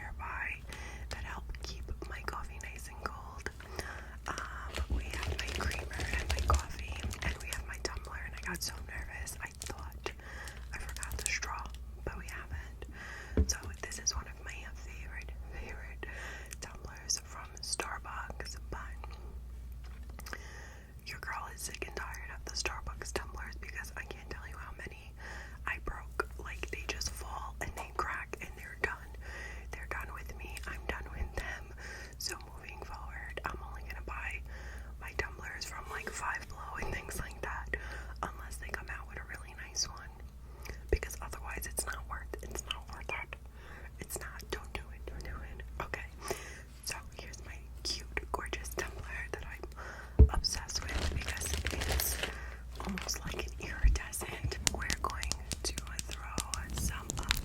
nearby that help keep my coffee nice and cold. We have my creamer and my coffee, and we have my tumbler, and I got so nervous I thought I forgot the straw, but we haven't. So this is one of my favorite tumblers from Starbucks, but your girl is sick and tired of the Starbucks tumblers because I can't tell you how many I broke. Like, they just fall and they crack and they're done. They're done with me. I'm done with them. So moving forward, I'm only gonna buy my tumblers from like Five Below and things like that, unless they come out with a really nice one. Because otherwise, it's not worth it. It's not worth it. It's not. Don't do it. Don't do it. Okay. So here's my cute, gorgeous tumbler that I'm obsessed with because it's almost like an iridescent. We're going to throw some of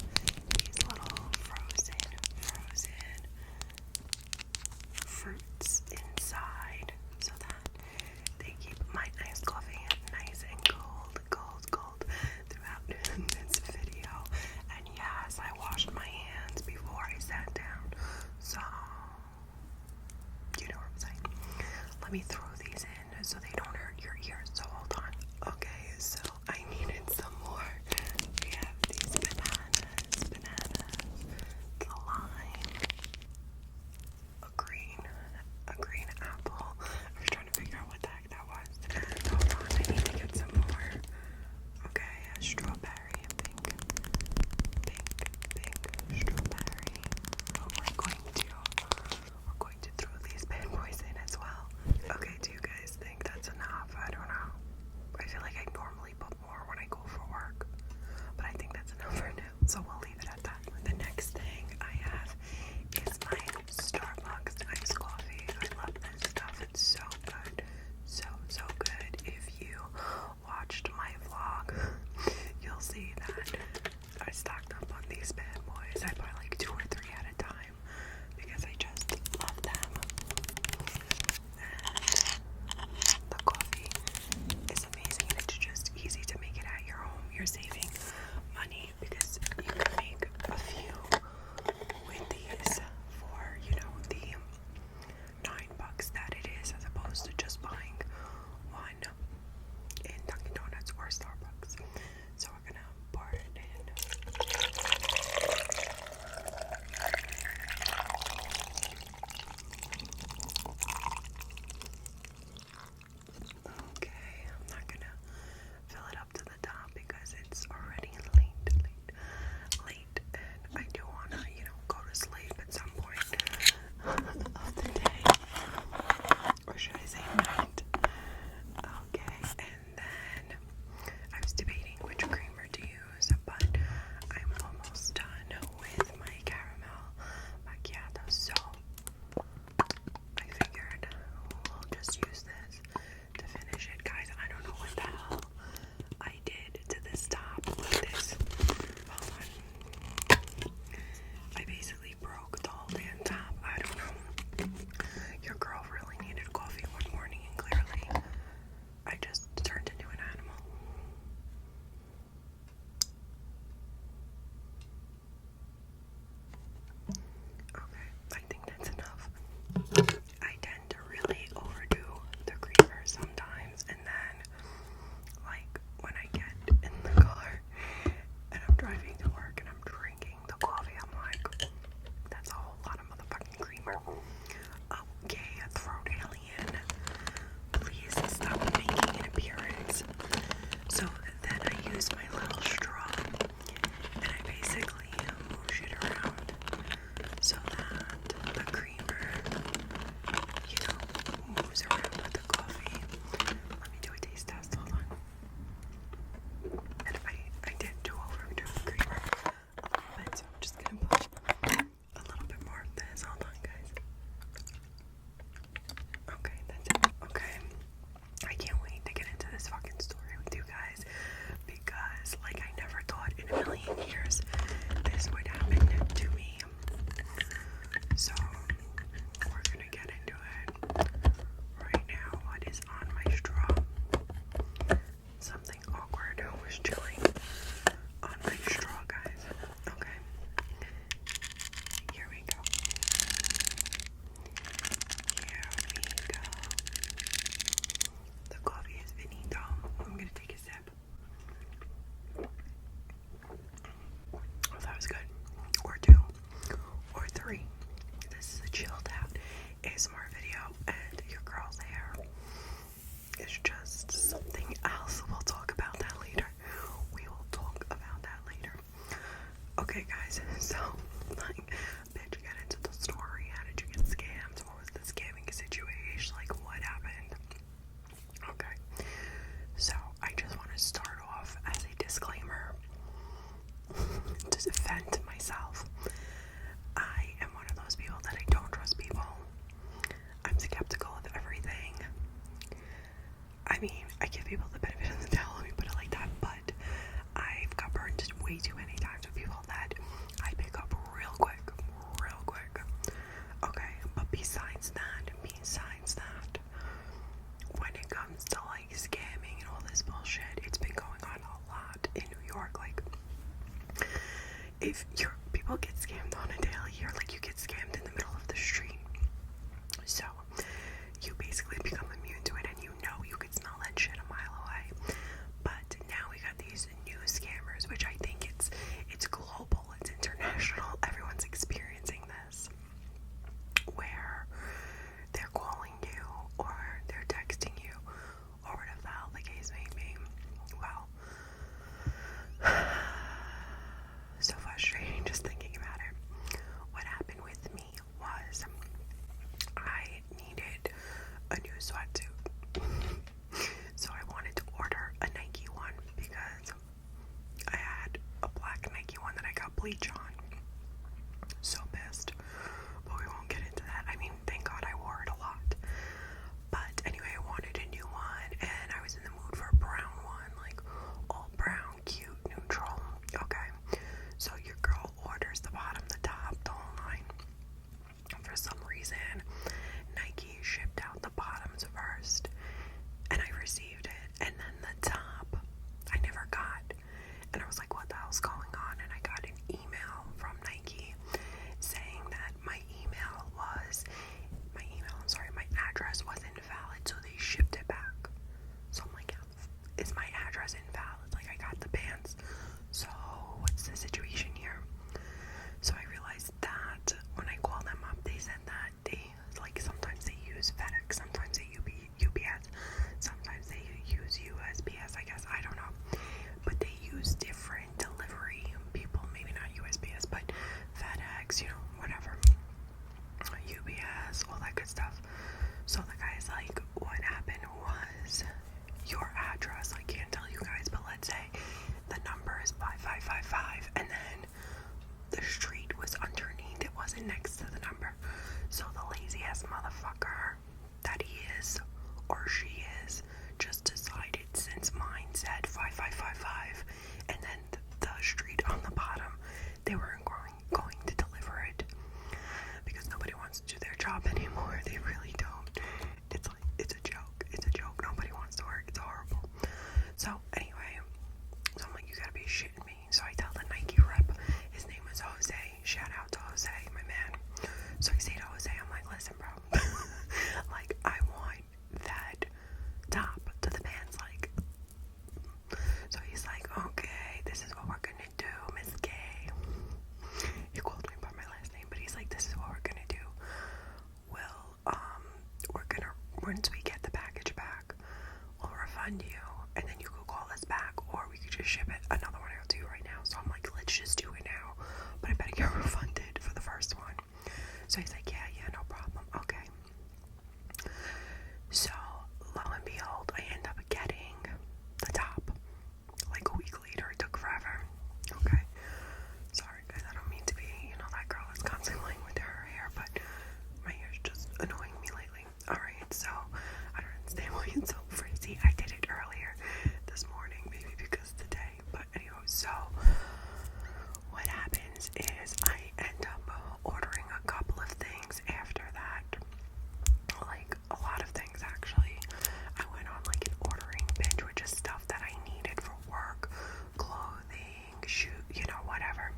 these little frozen fruits inside so that they keep my iced coffee nice and cold throughout this video. And yes, I washed my hands before I sat down, so you know what I'm saying. Let me throw these in so they don't hurt your ears. So hold on. Okay, so I needed some more. We have these bananas, the lime, a green apple. I was trying to figure out what the heck that was. Hold on, I need to get some more. Okay, a strawberry, pink strawberry. Oh, we're going to throw these bad boys in as well. Okay, good stuff. So the guy's like, what happened was your address, I can't tell you guys, but let's say the number is 5555 and then the street was underneath, it wasn't next to the number. So the lazy ass motherfucker that he is, or she is, just decided, since mine said 5555 and then the street on the bottom, they weren't going to deliver it, because nobody wants to do their job anymore. They really don't. It's like, it's a joke. Nobody wants to work. It's horrible. So anyway, so I'm like, you gotta be shitting me. So I tell the Nike rep, his name was Jose, shout out to Jose, my man. So I say to Jose, I'm like, listen bro, like, I want that top to the pants, like. So he's like, okay, this is what we're gonna do, Miss K. He called me by my last name, but he's like, this is what we're gonna do. We'll, we're gonna, once we get the package back, we'll refund you, and then you could call us back, or we could just ship it. Another one I'll do right now. So I'm like, let's just do it now, but I better get refunded for the first one. So he's like, yeah, no problem. Okay. So lo and behold, I end up getting the top like a week later. It took forever. Okay. Sorry guys, I don't mean to be, that girl is constantly playing with her hair, but my hair's just annoying me lately. Alright, so I don't understand why it's so frizzy. I did it earlier this morning, maybe because today, but anyway, so what happens is I end up ordering a couple of things after that, like a lot of things actually. I went on like an ordering binge with just stuff that I needed for work, clothing, shoot, whatever,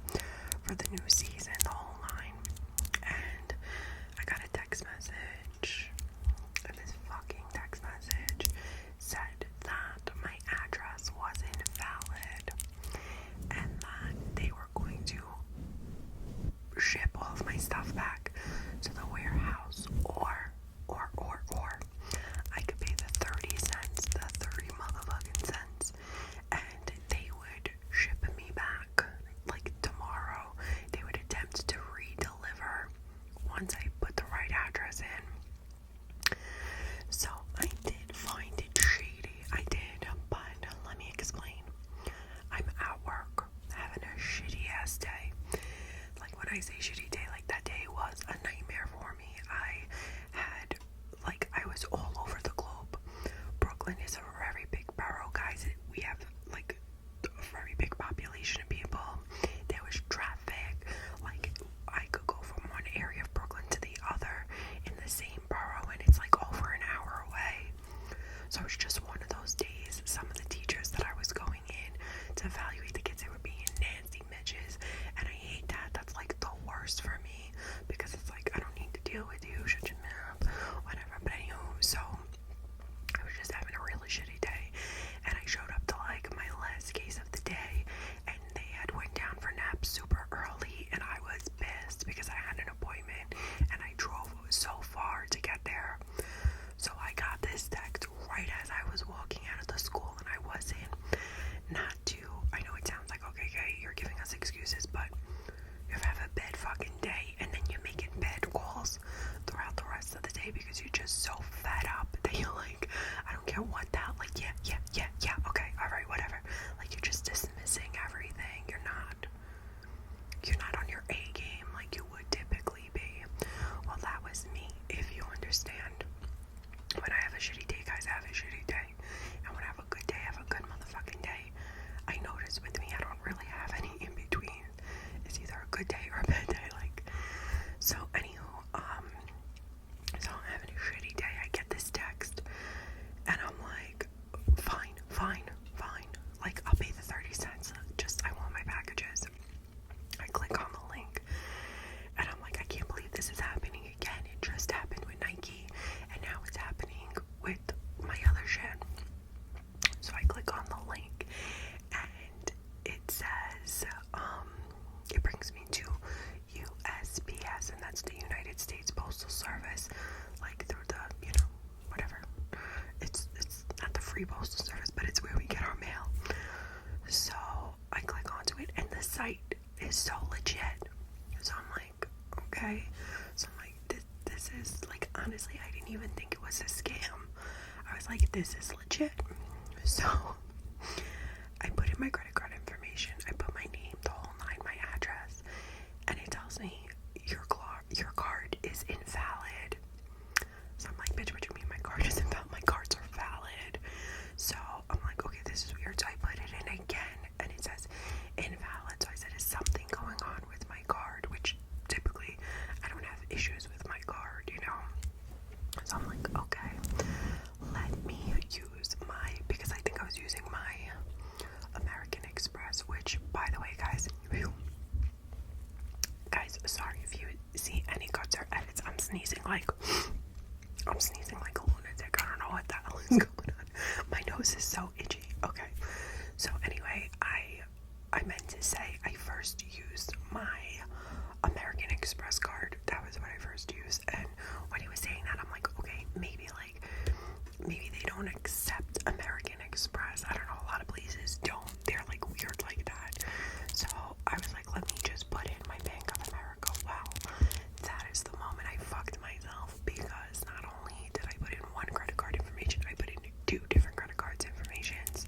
for the new season, the whole line. And I got a text message, and this fucking text message said that my address was invalid and that they were going to ship all of my stuff back to the warehouse, or I could pay the 30 cents, the 30 motherfucking cents, and they would ship me back like tomorrow. They would attempt to re-deliver once I put the right address in. So I did find it shady. I did, but let me explain. I'm at work having a shitty ass day. Like, when I say shitty day, like, that day was a nightmare for me. I was all over the globe. Brooklyn is a very big borough, guys. We have like a very big population of people. There was traffic. Like, I could go from one area of Brooklyn to the other in the same borough, and it's like over an hour away. So it was just one of those days. Some of the teachers that I was going in to evaluate the kids, they were being nasty bitches, and I hate that. That's like the worst for me, because it's like, I don't need to deal with you, shut your mouth, whatever. But anywho, so I was just having a really shitty day, and I showed up to like my last case of the day, and they had went down for naps super early, and I was pissed because I had an appointment and I drove so far to get there. So I got this text right as I was walking out of the school, and I wasn't, not to, I know it sounds like, okay, you're giving us excuses, but you have a bad fucking day, and then you're making bad calls throughout the rest of the day because you're just so fed up that you're like, I don't care what that, like, yeah, okay, alright, whatever. Like, you're just dismissing everything. You're not on your A game like you would typically be. Well, that was me, if you understand. When I have a shitty day, guys, I have a shitty day. And when I have a good day, I have a good motherfucking day. I notice with me, I don't really have any in between. It's either a good day or a bad day, like. So anywho, so I'm having a shitty day. I get this text, and I'm like, fine. Like, I'll pay the 30 cents. Just, I want my packages. I click on the link, and I'm like, I can't believe this is happening again. It just happened with Nike, and now it's happening with my other shit. So I click on the link, and it says, it brings me to USPS, and that's the United States Postal Service, like through the, whatever. It's not the free postal service, but it's where we get our mail. So I click onto it, and the site is so legit. So I'm like, okay. So I'm like, this is, like, honestly, I didn't even think it was a scam. I was like, this is legit. So I put in my credit card information, I put my name, the whole nine, my address, and it tells me your card is invalid. So I'm like, bitch, what do you mean my card is invalid? My cards are valid. So I'm like, okay, this is weird. So I put it in again, and it says invalid. So I said, is something going on with my card? Which typically I don't have issues with my card, you know. So I'm like, okay, let me use because I think I was using my American Express, which, by the way, guys, sorry if you see any cuts or edits. I'm sneezing like a lunatic. I don't know what the hell is going on. My nose is so itchy. Okay, so anyway, I meant to say I first used my American Express card. That was what I first used, and when he was saying that, I'm like, okay, maybe they don't accept American Express. I don't know, a lot of places don't. They're like weird like that. So I was like, let me just put in my Bank of America. Wow, that is the moment I fucked myself, because not only did I put in one credit card information, I put in two different credit cards informations.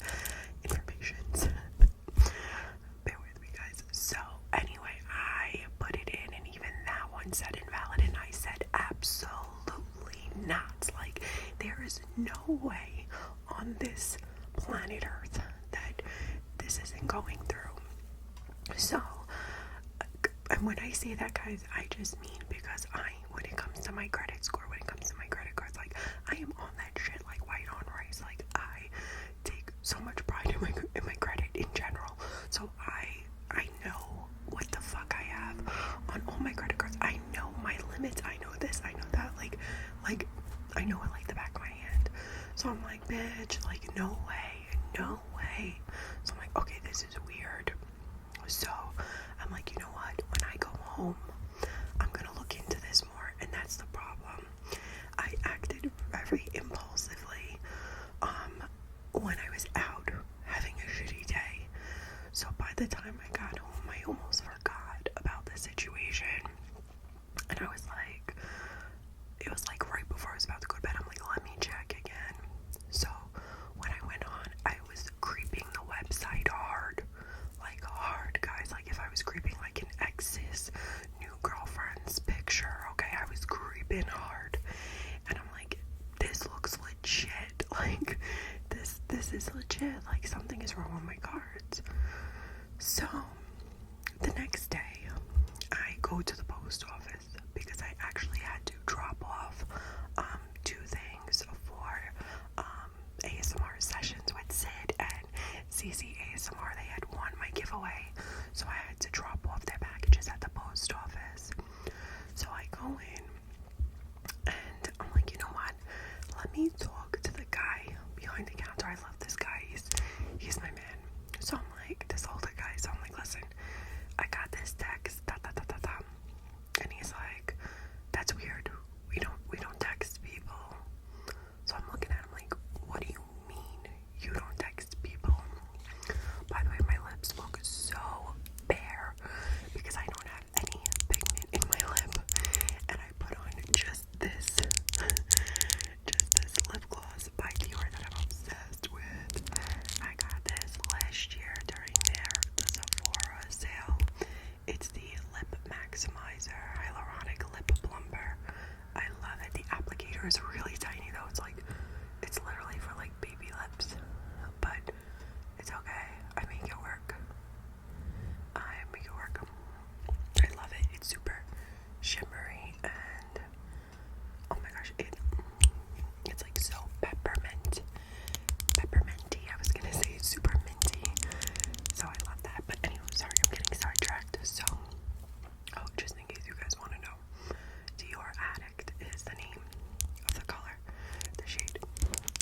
Bear with me, guys. So anyway, I put it in, and even that one said invalid, and I said absolutely not. Like, there is no way on this planet Earth that this isn't going through. So, and when I say that, guys, I just mean because when it comes to my credit score, when it comes to my credit cards, like, I am on that shit like white on rice. Like, I take so much pride in my credit in general. So I know what the fuck I have on all my credit cards. I know my limits. I know this. I know that. Like I know it like the back of my hand. So I'm like, bitch, like, no way. So I'm like, okay, this is weird. So I'm like, you know what? When I go home, I'm gonna look into this more. And that's the problem. I acted very impulsively when I was out having a shitty day. So by the time I got home, I almost forgot about the situation. And I was like, it was like right before I was about to go to bed, I'm like, let me check again. So when I went on, I was creeping the website hard, guys. Like, if I was creeping like an ex's new girlfriend's picture, okay, I was creeping hard. And I'm like, this looks legit. Like, this is legit. Like, something is wrong with my cards. So the next day, I go to the post office because I actually had to drop off two things for ASMR sessions with Sid and CC ASMR. They had won my giveaway, so I had to drop off their packages at the post office. So I go in, and I'm like, you know what? Let me talk to the guy behind the counter. I love this guy. He's my man. So I'm like, this older guy. So I'm like, listen, I got this text, and he's like, that's weird. We don't text people. So I'm looking at him like, what do you mean you don't text people? By the way, my lips look so bare because I don't have any pigment in my lip, and I put on just this lip gloss by Dior that I'm obsessed with. I got this last year during the Sephora sale. It's the Lip Maximizer Hyaluronic Lip Plumper. I love it. The applicator is really tiny though. It's literally for like baby lips, but it's okay. I make it work. I love it. It's super shimmery, and oh my gosh, it's like so pepperminty. I was gonna say super minty. So I love that. But anyway, sorry, I'm getting sidetracked. So, just in case you guys want to know, Dior Addict is the name of the color, the shade,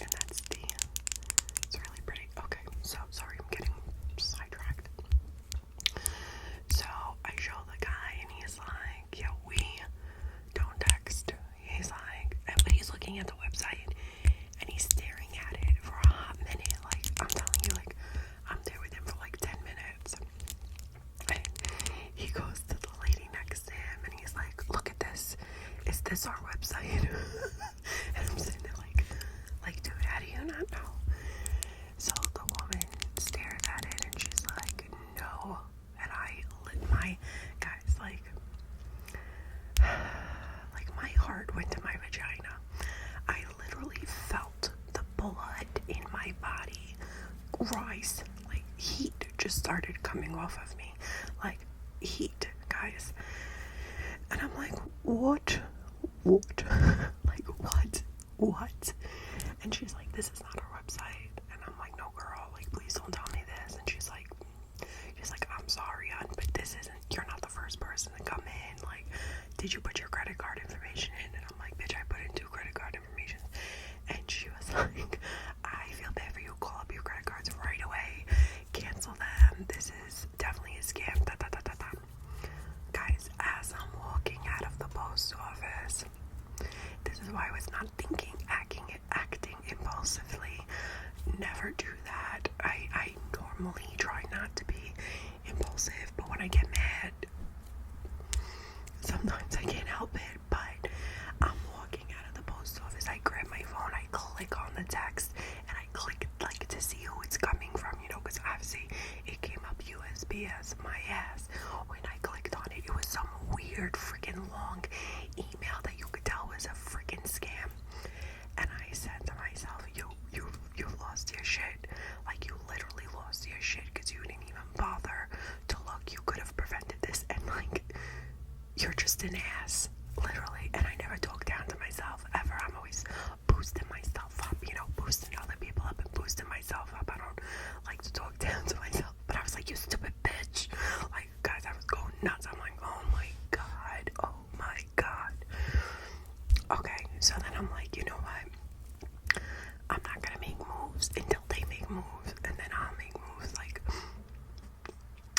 and that's it's really pretty. Okay, so sorry, I'm getting sidetracked. So I show the guy, and he's like, yeah, we don't text. He's like, but he's looking at the website, and he's staring at it for a hot minute. Like, I'm telling you, like, I'm there with him for like 10 minutes. And he goes to the lady next to him, and he's like, look at this. Is this our website? website. And I'm sitting there like, dude, how do you not know? So the woman stares at it and she's like, no. And I lit my, guys, like my heart went to my vagina. I literally felt the blood in my body rise. Like heat just started coming off of me. Like heat, guys. And I'm like, what? Like, what? And she's like, this is not our website. And I'm like, no, girl, like, please don't tell me this. And she's like, I'm sorry, hon, but this isn't, you're not the first person to come in. Like, did you put your credit card information in? And I'm like, bitch, I put in 2 credit card information. And she was like, I feel bad for you. Call up your credit cards right away. Cancel them. This is definitely a scam. Guys, as I'm walking out of the post office, this is why I was not thinking, acting impulsively. Never do that. I normally try not to be impulsive, but when I get mad, sometimes I can't help it. But I'm walking out of the post office, I grab my phone, I click on the text, and I click like to see who it's coming from, you know, because obviously it came up USB as my ass. When I clicked on it, it was some weird freaking long email that you could tell was a freaking scam. And I said to myself, you lost your shit. Like, you literally lost your shit because you didn't even bother to look. You could have prevented this, and like, you're just an ass, literally. And I never talk down to myself ever. I'm always boosting myself up, you know, boosting other people up and boosting myself up. I don't like to talk down to myself. But I was like, you stupid bitch. Like, guys, I was going nuts. I'm like, oh my god, oh my god. Okay, so then I'm like, you know what? I'm not gonna make moves until they make moves, and then I'll make moves. Like,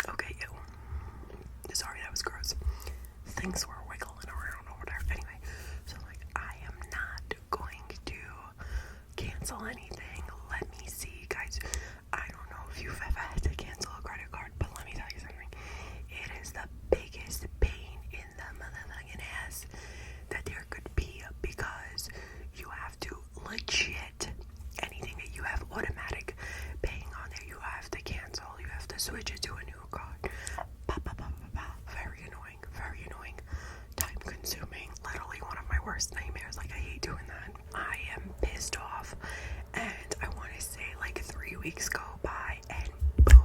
okay, ew. Sorry, that was gross. Things were wiggling around or whatever. Anyway, so like, I am not going to cancel anything. Let me see, guys. I don't know if you've ever had to cancel a credit card, but let me tell you something. It is the biggest pain in the motherfucking ass that there could be, because you have to legit, anything that you have automatic paying on there, you have to cancel. You have to switch it to a new card. Very annoying, very annoying, time consuming, literally one of my worst nightmares. Like, I hate doing that. I am pissed off, and I want to say like 3 weeks go by, and boom,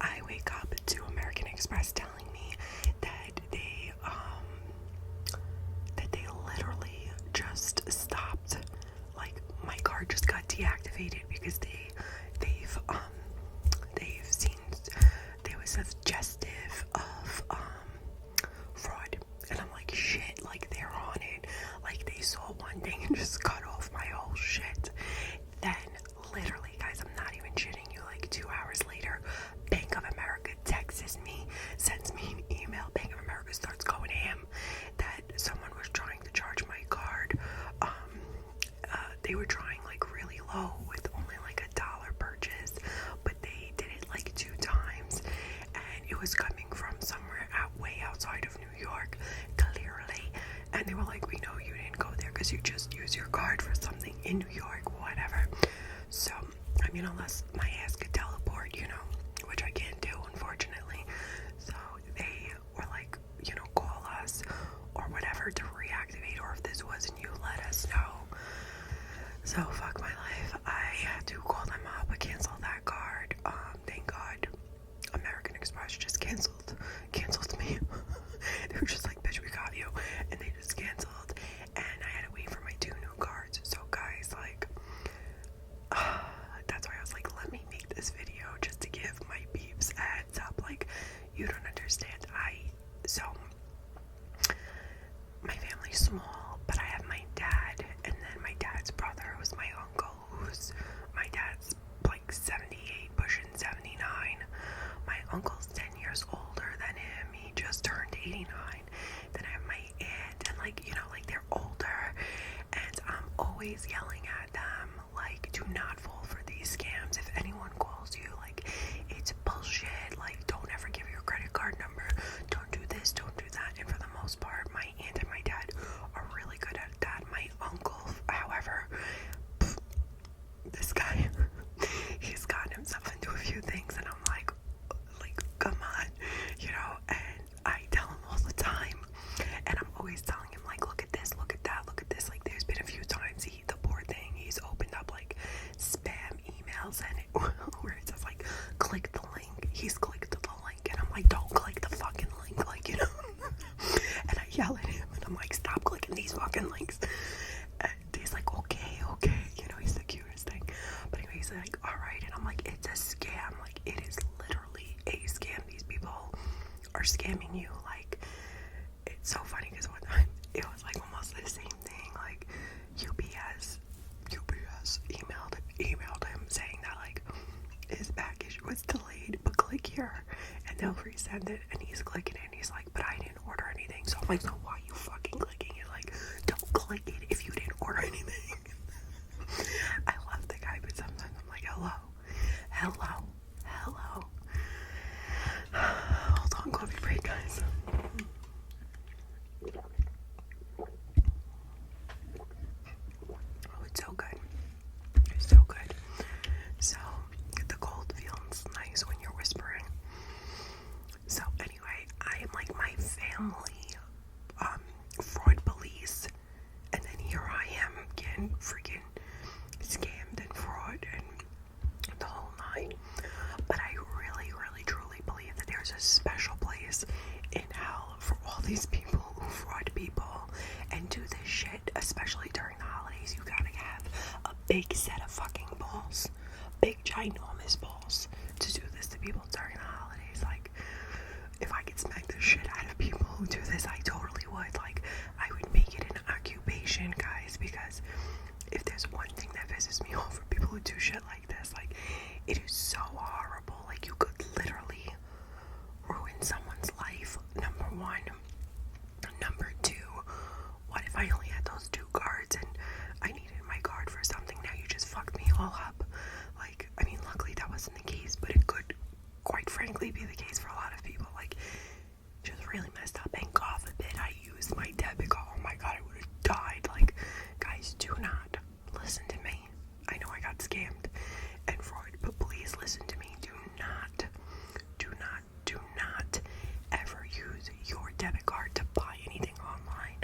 I wake up to American Express telling me that they literally just stopped. Like, my card just got deactivated because they've seen there was a suggestive of fraud. And I'm like, shit, like, they're on it. Like, they saw one thing and just cut off my whole shit. Then literally, guys, I'm not even shitting you, like 2 hours later, Bank of America texts me, sends me an email. Bank of America starts going ham that someone was trying to charge my card. They were trying like really low with only like $1 purchase, but they did it like 2 times, and it was coming from somewhere way outside of New York, clearly. And they were like, we know you didn't go there because you just use your card for something in New York, whatever. So, I mean, unless my ass could teleport, you know, which I can't do, unfortunately. So they were like, you know, call us or whatever to reactivate, or if this wasn't you, let us know. So fuck my life. I had to call them up, cancel that card. Thank God American Express just canceled me. They were just like, bitch, we got you. And they just canceled. And I had to wait for my 2 new cards. So guys, like, that's why I was like, let me make this video just to give my peeps a heads up. Like, you don't understand. So my family's small, but I have my dad, and then my dad's brother, who's my uncle, who's my dad's like 78, pushing 79. My uncle's 10 years older than him. He just turned 89. Then I have my aunt, and like, you know, like, they're older, and I'm always yelling at them, like, do not fall for these scams. If anyone calls you, like, it's bullshit. Like, don't ever give your credit card number. Don't do this, don't do that. And for the most part, my aunt and my dad are really good at that. like, stop clicking these fucking links. And he's like, okay, you know, he's the cutest thing. But anyway, he's like, alright, and I'm like, it's a scam. Like, it is literally a scam. These people are scamming you. Like, it's so funny because one time it was like almost the same thing. Like, UPS emailed him saying that like his package was delayed, but click here and they'll resend it. And he's clicking it and he's like, but I didn't order anything. So I'm like, so why are you fucking clicking it? Like, don't click it if you didn't order anything. I love the guy, but sometimes I'm like, hello. Hold on, coffee break, guys. Oh, it's so good. It's so good. So, the cold feels nice when you're whispering. So, anyway, I am like my family, fraud police, and then here I am getting freaking scammed and fraud and the whole nine. But I really, really, truly believe that there's a special place in hell for all these people who fraud people and do this shit, especially during the holidays. You gotta have a big set of fucking balls, big ginormous balls, to do this to people during the holidays. Like, if I could smack the shit out of people who do this, I totally would. Like, I would make it an occupation, guys, because if there's one thing that pisses me off for people who do shit like this, like, it is so horrible. Like, you could literally ruin someone's life, number one. Number two, what if I only had those 2 cards and I needed my card for something? Now you just fucked me all up. Like, I mean, luckily that wasn't the case, but it could, quite frankly, be the case for a lot of people. Like, just really messed up. And God forbid I used my debit card. Oh my God, I would have died. Like, guys, do not listen to me. I know I got scammed and fraud, but please listen to me. Do not ever use your debit card to buy anything online.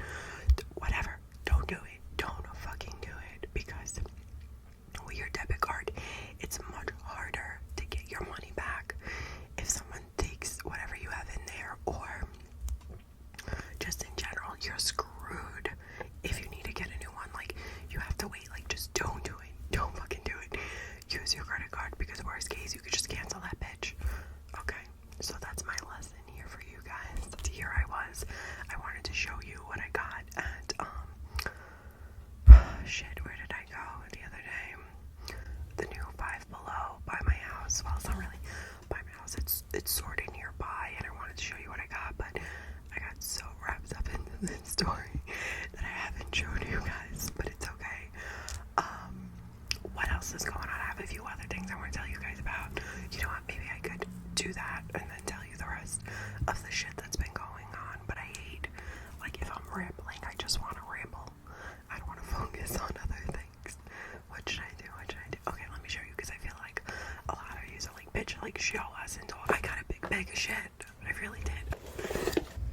Whatever. Don't do it. Don't fucking do it. Because with your debit card, it's much harder to get your money back if someone takes whatever you have in there, or just in general, you're screwed if you need to get a new one. Like, you have to wait. Like, just don't do it. Don't fucking do it. Use your credit card, because worst case, you could just cancel that bitch. Okay, so that's my lesson here for you guys. Here I was. I wanted to show you what I got at, shit, where did I go the other day? The new Five Below by my house. Well, it's not really by my house. It's sort of nearby, and I wanted to show you what I got, but I got so wrapped up into this story that I haven't showed you guys, but it's okay. What else is going on? I have a few other things I want to tell you guys about. You know what? Maybe I could do that and then tell you the rest of the shit that's been going on. But I hate, like, if I'm rambling, I just want to ramble. I don't want to focus on other things. What should I do? Okay, let me show you, because I feel like a lot of you are like, bitch, like, show us and talk. I got a big bag of shit. I really did.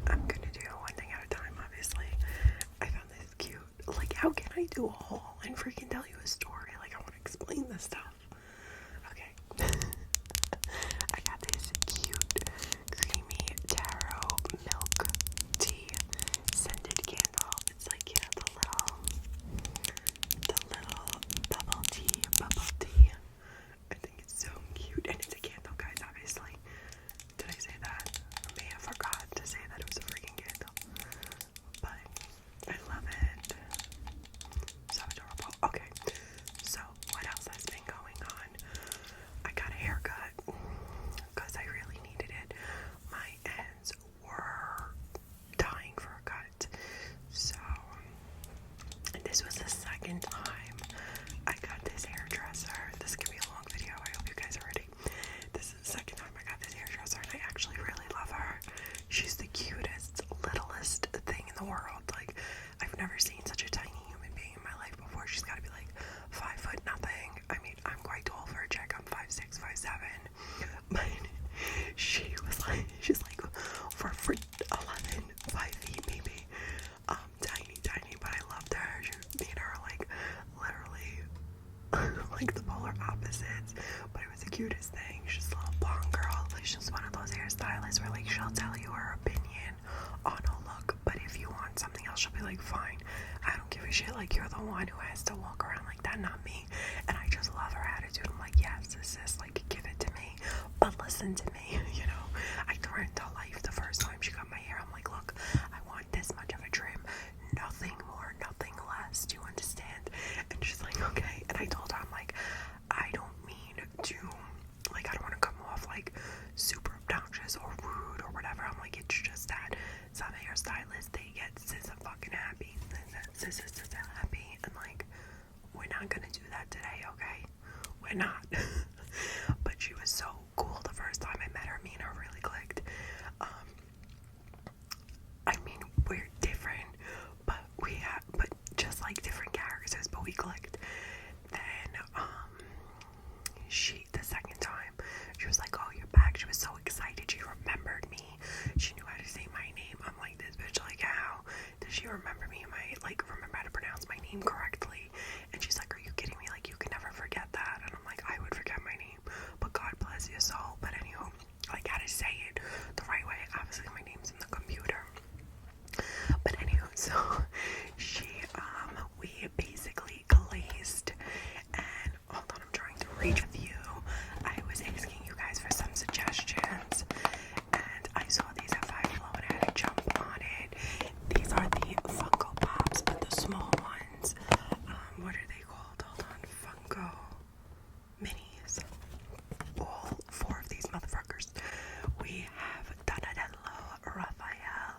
I'm gonna do one thing at a time, obviously. I found this cute. Like, how can I do a haul and freaking tell you a story? Like, I want to explain this stuff. Okay. I got this cute, creamy taro milk tea scented candle. It's like, yeah, the little bubble tea. I think it's so cute, and it's a candle, guys, obviously. Did I say that? I may have forgot to say that it was a freaking candle. But I love it. So adorable. Okay, so what else has been going be like, fine, I don't give a shit, like, you're the one who has to walk around like that, not me. And I just love her attitude. I'm like, yes, sis, like, give it to me, but listen to me, you know. I threatened her life the first time she cut my hair. I'm like, look, I want this much of a trim, nothing more, nothing less, do you understand? And she's like, okay. And I told her, I'm like, I don't mean to, like, I don't want to come off like super obnoxious or rude or whatever. I'm like, it's just that some hairstylists, they get sis fucking happy, sis happy, and like, we're not gonna do that today, okay? We're not. But she was so cool the first time I met her. Me and her really clicked. I mean, we're different, but but just like different characters, but we clicked. Then, the second time, she was like, oh, you're back. She was so excited. She remembered me. She knew how to say my name. I'm like, this bitch, like, how does she remember me? Remember how to pronounce my name correctly? And she's like, are you kidding me? Like, you can never forget that. And I'm like, I would forget my name, but God bless your soul. But anywho, I gotta say it the right way. Obviously, my name's in the computer. But anywho, so we basically glazed, and hold on, I'm trying to reach with you. I was asking you guys for some suggestions, and I saw these at Five Below and I had to jump on it. These are the Funko Pops, but the small ones. What are they called? Hold on, Funko Minis. All four of these motherfuckers. We have Donatello, Raphael,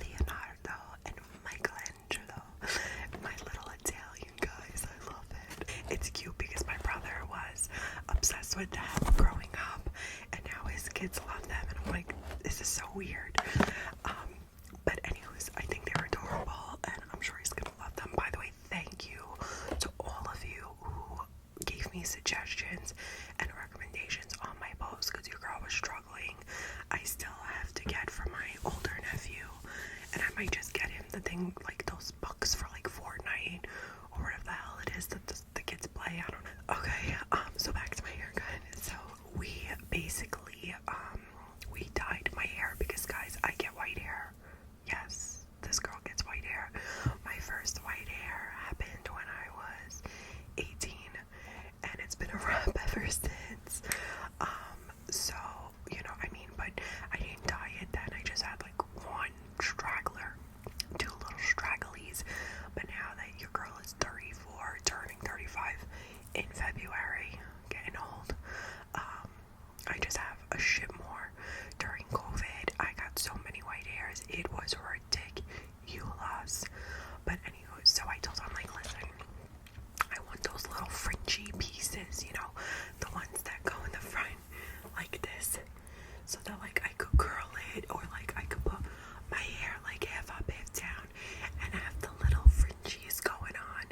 Leonardo, and Michelangelo. My little Italian guys, I love it. It's cute because my brother was obsessed with them growing up, and now his kids love them, and I'm like, this is so weird. But anyways, I think they're adorable, and I'm sure he's gonna love them. By the way, thank you to all of you who gave me suggestions and recommendations on my post, because your girl was struggling. I still have to get for my older nephew, and I might just get him the thing, like those books for like Fortnite or whatever the hell it is that the kids play. I don't know. Okay, so back to my haircut. So we basically we dyed my hair because, guys, I get white hair. Yes, this girl gets white hair. My first white hair happened when I was 18, and it's been a wrap ever since. So, you know, I mean, but I didn't dye it then. I just had like one straggler, two little stragglies. But now that your girl is 34, turning 35 in February, getting old, I just have a shit more. During COVID, I got so many white hairs, it was ridiculous. But anyway, so I told him, like, listen, I want those little fringy pieces, you know, the ones that go in the front like this, so that like I could curl it, or like I could put my hair like half up, half down, and have the little fringes going on.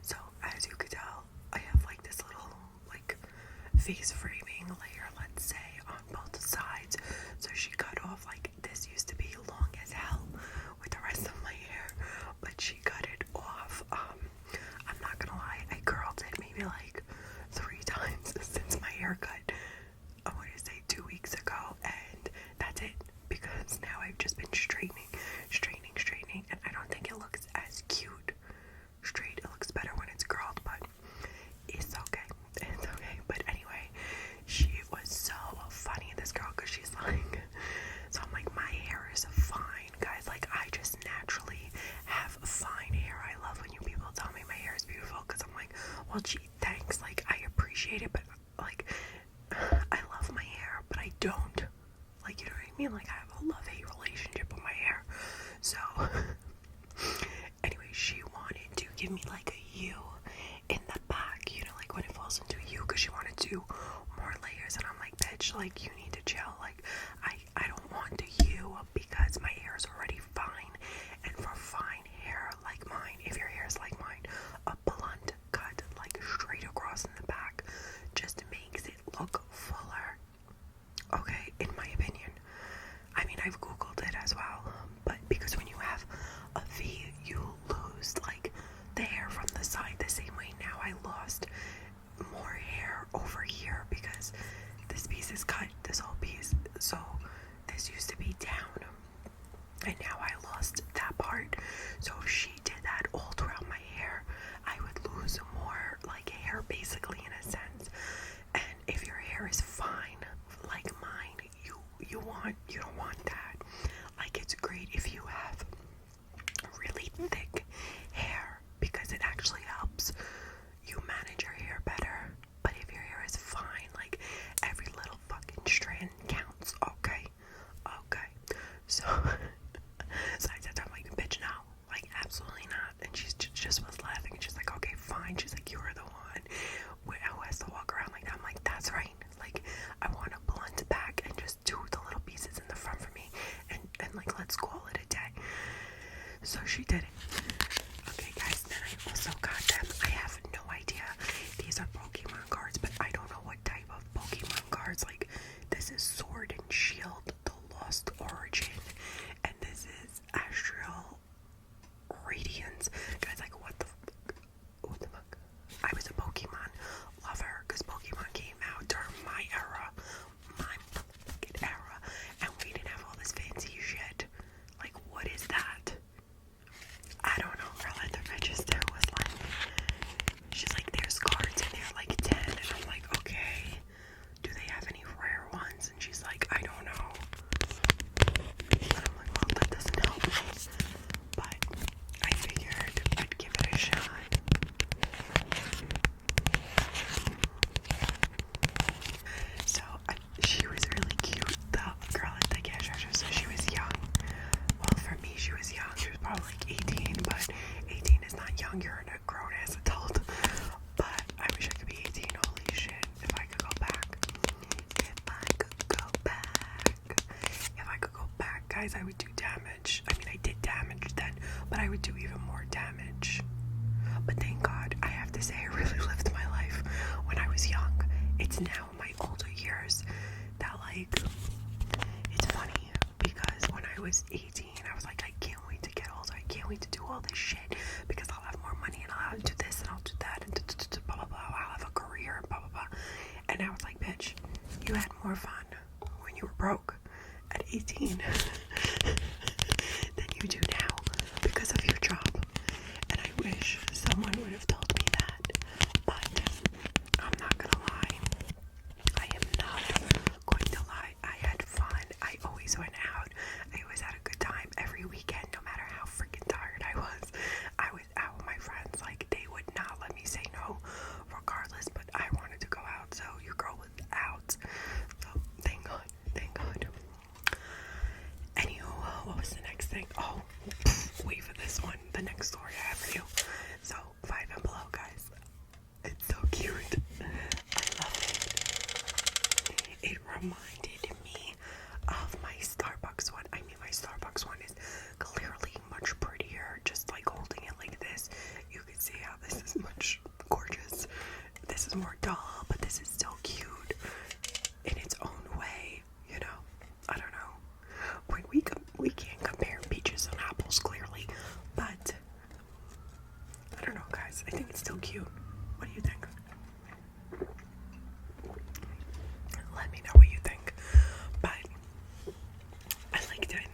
So as you could tell, I have like this little like face framing layer, let's say, on both sides. So she cut off, like, this used to be long as hell with the rest of my hair, but she cut it off. I'm not gonna lie, I curled it maybe like 3 times since my haircut. I want to say 2 weeks ago, and that's it, because now I've just been straightening, and I don't think it looks as cute straight. It looks better when it's curled, but it's okay. It's okay. But anyway, she was so funny, this girl, because she's like, so I'm like, my hair is fine, guys. Like, I just naturally have fine hair. I love when you people tell me my hair is beautiful, because I'm like, well, gee, thanks. Like, I appreciate it, but like, I love my hair, but I don't. Like, you know what I mean? Like, I have a love-hate relationship with my hair. So, anyway, she wanted to give me like a U in the back, you know, like when it falls into a U, because she wanted to do more layers, and I'm like, bitch, like, you need to chill. Like, I don't want the U, because my hair is already fine, and for fine hair like mine, if your hair is like mine, a blunt cut like straight across in the back just makes it look fuller. Okay, in my opinion. I mean, I've googled it as well, but because when you have a V, you lose like the hair from the side the same way. Now I lost more hair over here because this piece is cut, this mine. She's like, you were the one who has to walk around like that. I'm like, that's right. Like, I want a blunt back and just do the little pieces in the front for me, and like, let's call it a day. So she did it. Okay, guys, then I also got them. I have no idea. These are Pokemon cards, but I don't know what type of Pokemon cards. Like, this is Sword and Shield, the Lost Origin, and this is Astral Radiance. Guys, like, what the fuck? I was a Pokemon lover because Pokemon came out during my era, and we didn't have all this fancy shit. Like, what is that? I don't know. Girl at the register was like, she's like, there's cards and they're like 10, and I'm like, okay, do they have any rare ones? And she's like, I don't know. And I'm like, well, that doesn't help me, but I figured I'd give it a shot. So she was really cute, the girl at the cash register. So she was young. Well, for me, she was young. She was probably like 18, but 18 is not young. You're a grown ass adult. But I wish I could be 18. Holy shit! If I could go back. If I could go back, guys, I would do damage. I mean, I did damage then, but I would do even more damage. But thank God, I have to say, I really lived my life when I was young. It's now in my older years that, like, it's funny because when I was 18, I was like, I can't wait to get older. I can't wait to do all this shit because I'll have more money and I'll do this and I'll do that and blah blah blah. I'll have a career and blah blah blah. And I was like, bitch, you had more fun when you were broke at 18 than you do now because of your job. And I wish someone would have told me that. But I'm not gonna lie. I am not going to lie. I had fun. I always went out. I always had a good time every weekend, no matter how freaking tired I was. I was out with my friends. Like, they would not let me say no regardless, but I wanted to go out, so your girl was out. So thank God. Thank God. Anywho, what was the next thing? Oh, wait for this one. The next story I have for you. So, 5 and below, guys. It's so cute. I love it. It reminded me of my Starbucks one. I mean, my Starbucks one is clearly much prettier. Just like holding it like this, you can see how this is much gorgeous. This is more dull, but this is still cute in its own way. You know, I don't know. When we can't compare peaches and apples clearly, but I don't know, guys. I think it's still cute. What do you think? Let me know what you think. But I liked it.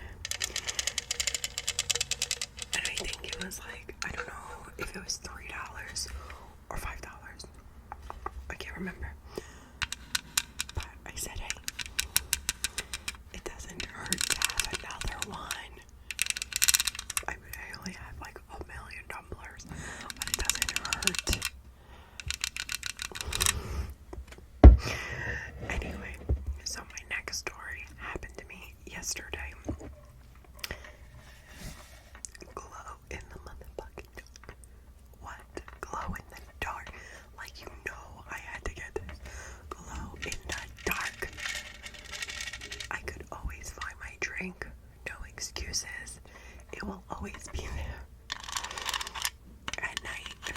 And I think it was like, I don't know if it was $3 or $5. I can't remember. But I said, hey, it doesn't hurt to have another one. I mean, I only have like a million tumblers, but it doesn't hurt. Anyway, so my next story happened to me yesterday. Glow in the motherfucking dark. What? Glow in the dark? Like, you know I had to get this. Glow in the dark. I could always find my drink. No excuses. It will always be there. At night,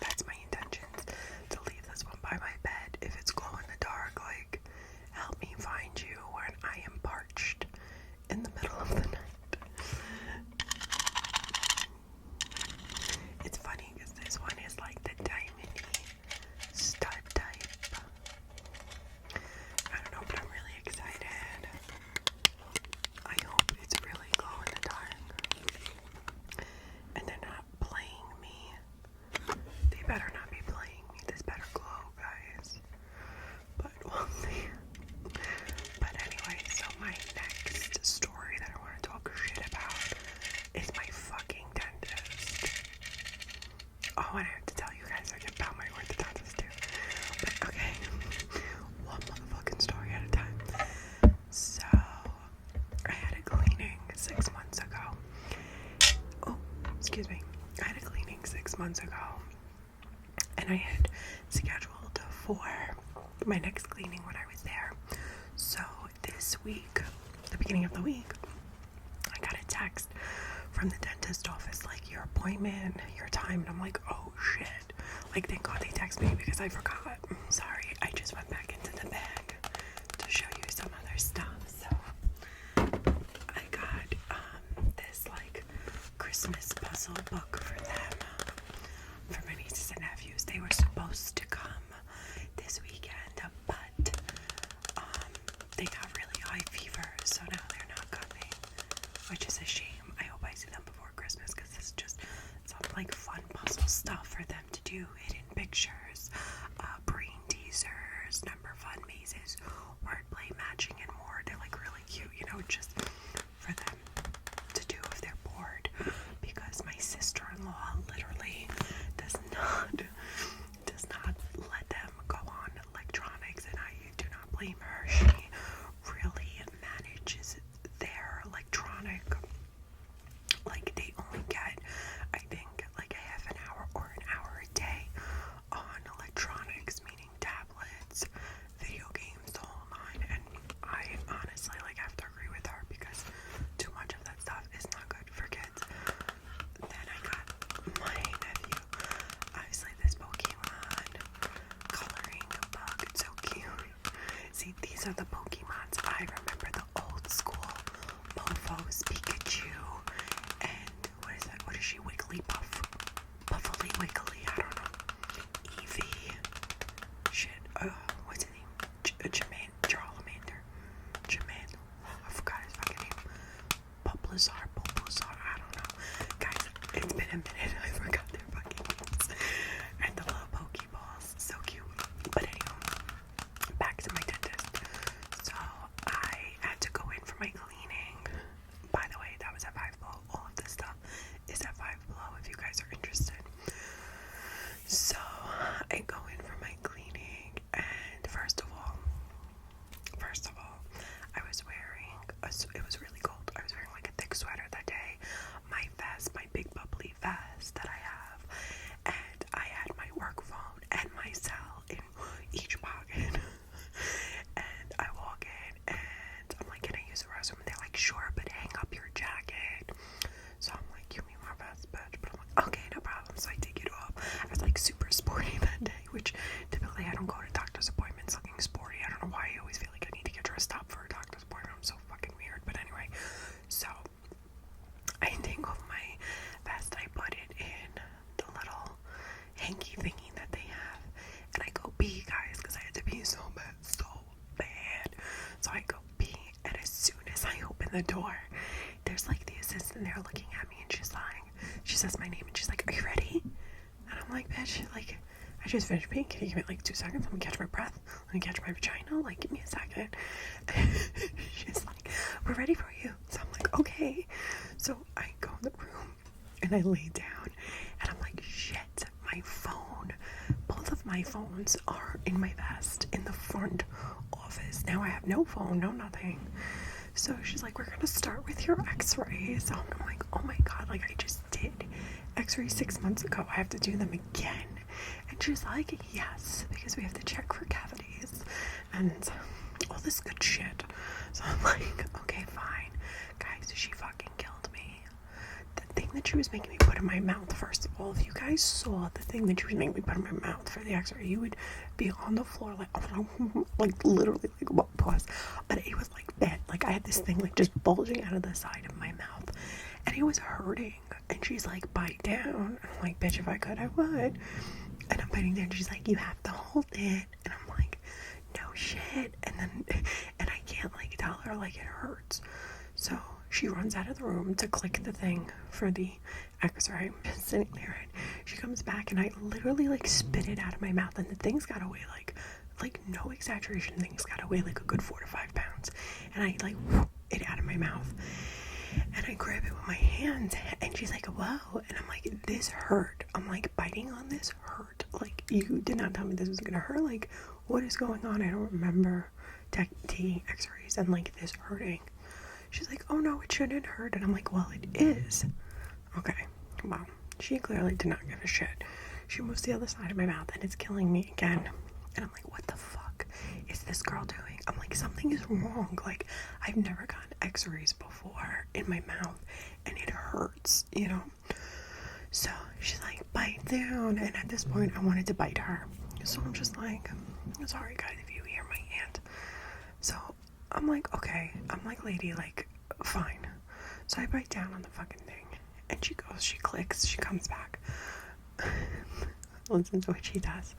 that's my intentions. To leave this one by my bed. If it's glow in the dark, like, help me find you when I am parched in the middle of the night. It's funny because this one is like the diamondy stud type. I don't know, but I'm really excited. I hope it's really glow in the dark. And they're not playing me. They better not be playing me. This better glow, guys. But we'll see. But anyway, so my next story that I want to talk shit about is my fucking dentist. Oh, and I have to tell you guys about my orthodontist too. But okay, one motherfucking story at a time. So, I had a cleaning 6 months ago. Oh, excuse me. I had a cleaning 6 months ago. and I had scheduled for my next cleaning when I was there. So this week, the beginning of the week, I got a text from the dentist office, like, your appointment, your time, and I'm like, oh shit. Like, thank God they text me because I forgot. Sorry, I just went back into the bag to show you some other stuff. So I got this like Christmas puzzle book for them, for my nieces and nephews. They were supposed to come this weekend, but they got really high fever, so now they're not coming, which is a shame. I hope I see them before Christmas, because it's just some like fun puzzle stuff for them to do. Hidden pictures, brain teasers, number fun mazes, wordplay matching, and more. They're like really cute, you know, just for them to do if they're bored, because my sister-in-law literally does not let them go on electronics, and I do not blame her. She really manages their electronic, like, they only get, I think, like a half an hour or an hour a day on electronics, meaning tablets, video games, the whole nine. And I honestly like have to agree with her, because too much of that stuff is not good for kids. Then I got my nephew, obviously, this Pokemon coloring book. It's so cute. See, these are the Pokemons. I remember the old school Mofos, Pikachu, and what is that? What is she? Wigglypuff? Puffly Wiggly? I don't know. Eevee. Shit. What's his name? Charmander. I forgot his fucking name. Bulbasaur. I don't know. Guys, it's been a minute. I forgot their fucking names. And the little Pokeballs. So cute. But anyway, back to my dentist. So I had to go in for my cleaning. By the way, that was at Five Below. All of this stuff is at Five Below if you guys are interested. So I go in for my cleaning, and first of all, I was wearing it was really cold. I was wearing like a thick sweater that day. My vest, my big bubbly vest that I have, and I had my work phone and my cell in each pocket. And I walk in and I'm like, can I use the restroom? And they're like, sure, but hang up your jacket. So I'm like, give me my vest, bitch. But I'm like, okay, no problem. So I take it off. I was like super sporty that day, which typically I don't go to doctor's appointments looking sporty. I don't know why I always feel like I need to get dressed up for a doctor's appointment. I'm so fucking weird. But anyway, so I take off my vest. I put it in the little hanky thingy that they have, and I go pee, guys, because I had to pee so bad. So I go pee, and as soon as I open the door, there's like the assistant there looking at me, and she says my name, and she's like, are you ready? And I'm like, bitch, like, I just finished peeing. Can you give me like 2 seconds? Let me catch my breath. Let me catch my vagina. Like, give me a second. She's like, we're ready for you. So I'm like, okay. So I go in the room and I lay down, and I'm like, shit, my phone. Both of my phones are in my vest in the front office. Now I have no phone, no nothing. So she's like, we're gonna start with your x-rays. So I'm like, oh my god, like, I just did x-rays 6 months ago. I have to do them again. And she's like, yes, because we have to check for cavities and all this good shit. So I'm like, okay, fine. Guys, she fucking killed me. The thing that she was making me put in my mouth, first of all, if you guys saw the thing that she was making me put in my mouth for the x-ray, you would be on the floor like literally like, what pause. But it was like bent. Like, I had this thing like just bulging out of the side of my mouth, and it was hurting. And she's like, bite down. And I'm like, bitch, if I could, I would. And I'm biting down, and she's like, you have to hold it. And I'm like, no shit. And I can't like tell her like it hurts. So she runs out of the room to click the thing for the x-ray. I'm just sitting there, and she comes back, and I literally like spit it out of my mouth, and the thing's got to weigh like no exaggeration, things got to weigh like a good 4 to 5 pounds. And I like whoop it out of my mouth, and I grab it with my hands, and she's like, whoa. And I'm like, this hurt. I'm like, biting on this hurt. Like, you did not tell me this was gonna hurt. Like, what is going on? I don't remember taking x-rays and like this hurting. She's like, oh no, it shouldn't hurt. And I'm like, well, it is. Okay, well, she clearly did not give a shit. She moves to the other side of my mouth and it's killing me again. And I'm like, what the fuck is this girl doing? I'm like, something is wrong. Like, I've never gotten x-rays before in my mouth and it hurts, you know? So she's like, bite down. And at this point, I wanted to bite her. So I'm just like, sorry guys if you hear my aunt. So I'm like, okay. I'm like, lady, like, fine. So I bite down on the fucking thing. And she goes, she clicks, she comes back. Listen to what she does.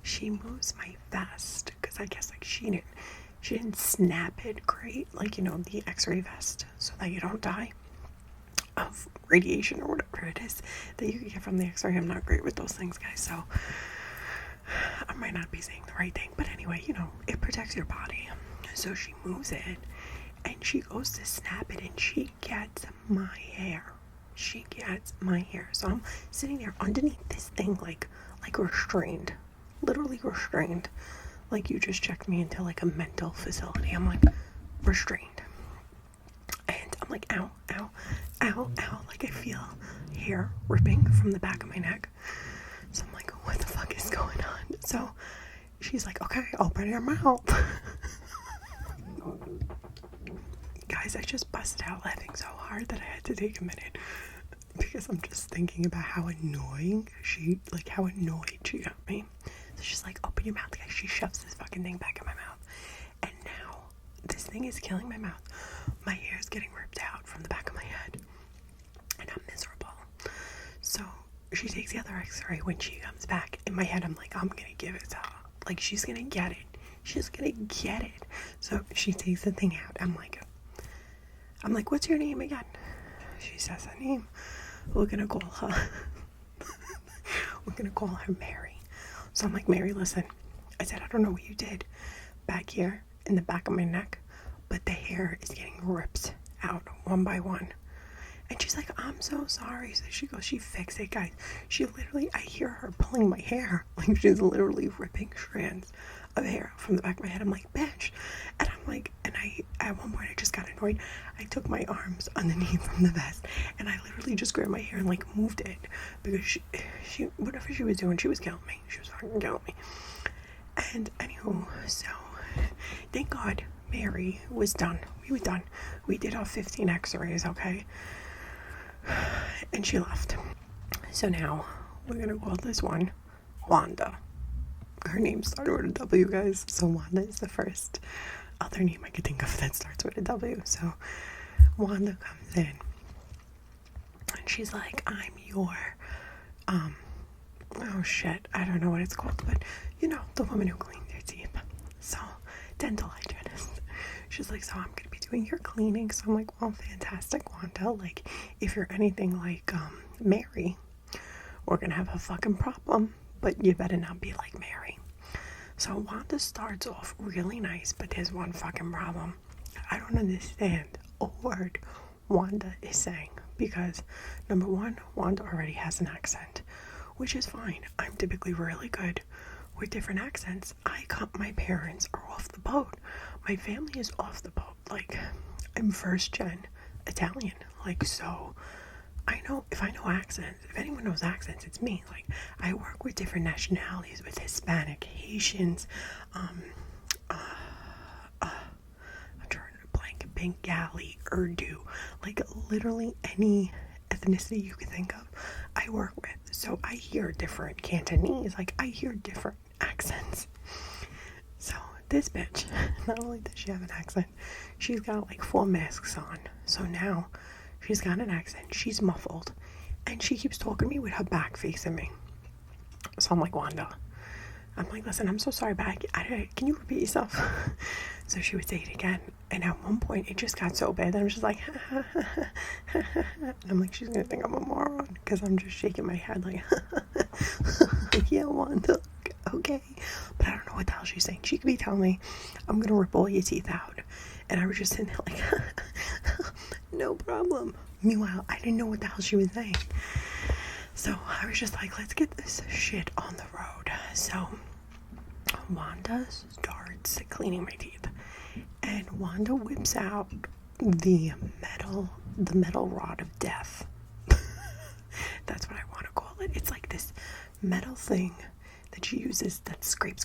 She moves my vest, because I guess like she didn't snap it great, like, you know, the x-ray vest, so that you don't die of radiation or whatever it is that you can get from the x-ray. I'm not great with those things, guys, so I might not be saying the right thing, but anyway, you know, it protects your body. So she moves it and she goes to snap it and she gets my hair. So I'm sitting there underneath this thing like restrained, literally restrained, like you just checked me into like a mental facility. I'm like restrained and I'm like, ow, ow, ow, ow, like I feel hair ripping from the back of my neck. So I'm like, what the fuck is going on? So she's like, okay, open your mouth. Guys, I just busted out laughing so hard that I had to take a minute because I'm just thinking about how annoyed she got me. So she's like, open your mouth, guys. She shoves this fucking thing back in my mouth. And now this thing is killing my mouth. My hair is getting ripped out from the back of my head. And I'm miserable. So she takes the other x-ray. When she comes back, in my head, I'm like, I'm gonna give it to her. Like, she's gonna get it. She's gonna get it. So she takes the thing out. I'm like, what's your name again? She says her name. We're gonna call her Mary. So I'm like, Mary, listen. I said, I don't know what you did back here in the back of my neck, but the hair is getting ripped out one by one. And she's like, I'm so sorry. So she goes, she fixed it, guys. She literally, I hear her pulling my hair. Like, she's literally ripping strands of hair from the back of my head. I'm like, bitch. And I'm like, at one point I just got annoyed. I took my arms underneath from the vest and I literally just grabbed my hair and like moved it because she whatever she was doing, she was killing me. She was fucking killing me. And anywho, so thank God Mary was done. We were done. We did our 15 x-rays, okay? And she left. So now we're gonna call this one Wanda. Her name started with a W, guys. So Wanda is the first other name I could think of that starts with a W. So Wanda comes in and she's like, I'm your oh shit, I don't know what it's called, but you know, the woman who cleans your teeth. So dental hygienist. She's like, so I'm gonna be doing your cleaning. So I'm like, well, fantastic, Wanda. Like, if you're anything like Mary, we're gonna have a fucking problem, but you better not be like Mary. So Wanda starts off really nice, but there's one fucking problem. I don't understand a word Wanda is saying because, number one, Wanda already has an accent, which is fine. I'm typically really good with different accents. My parents are off the boat. My family is off the boat. Like, I'm first gen Italian. Like, so if I know accents, if anyone knows accents, it's me. Like, I work with different nationalities, with Hispanic, Haitians, I'm trying to blank, Bengali, Urdu, like literally any ethnicity you can think of, I work with. So I hear different Cantonese, like I hear different accents. So this bitch, not only does she have an accent, she's got like 4 masks on. So now she's got an accent, she's muffled, and she keeps talking to me with her back facing me. So I'm like, Wanda, I'm like, listen, I'm so sorry, but can you repeat yourself? So she would say it again, and at one point it just got so bad that I'm just like, and I'm like, she's gonna think I'm a moron because I'm just shaking my head like, yeah, Wanda, okay, but I don't know what the hell she's saying. She could be telling me I'm gonna rip all your teeth out, and I was just sitting there like, no problem. Meanwhile, I didn't know what the hell she was saying. So I was just like, let's get this shit on the road. So Wanda starts cleaning my teeth, and Wanda whips out the metal rod of death. That's what I want to call it. It's like this metal thing that she uses that scrape.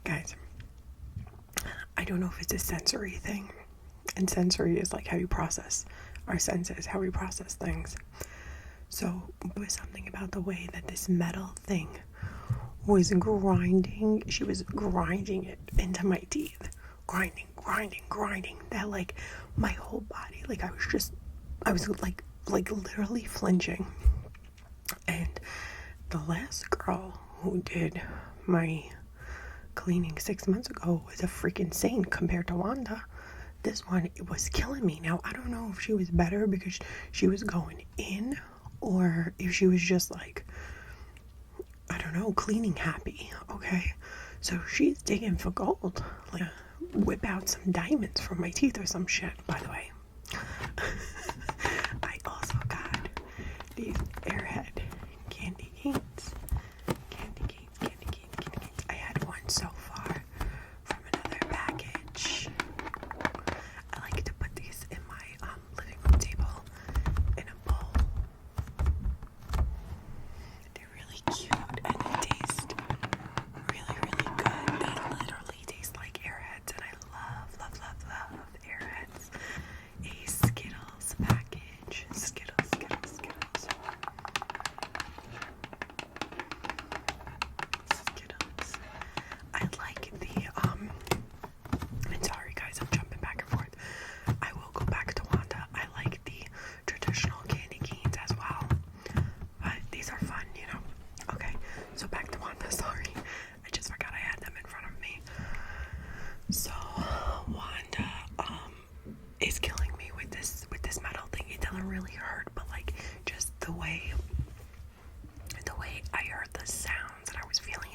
Guys, I don't know if it's a sensory thing, and sensory is like how you process our senses, how we process things. So there was something about the way that this metal thing was grinding. She was grinding it into my teeth. Grinding. That like my whole body, like I was like literally flinching. And the last girl who did my cleaning 6 months ago was a freaking saint compared to Wanda. This one, it was killing me. Now, I don't know if she was better because she was going in, or if she was just like, I don't know, cleaning happy, okay? So she's digging for gold. Like, whip out some diamonds from my teeth or some shit, by the way. I also got these Airhead candy canes. I had one so far from another package. I like to put these in my living room table in a bowl. They're really cute and they taste really good. They literally taste like Airheads, and I love Airheads. A Skittles package. Skittles. I like the and sorry guys, I'm jumping back and forth. I will go back to Wanda. I like the traditional candy canes as well, but these are fun, you know. Okay, so back to Wanda. Sorry, I just forgot I had them in front of me. So Wanda is killing me with this metal thing. It doesn't really hurt, but like just the way I heard the sounds and I was feeling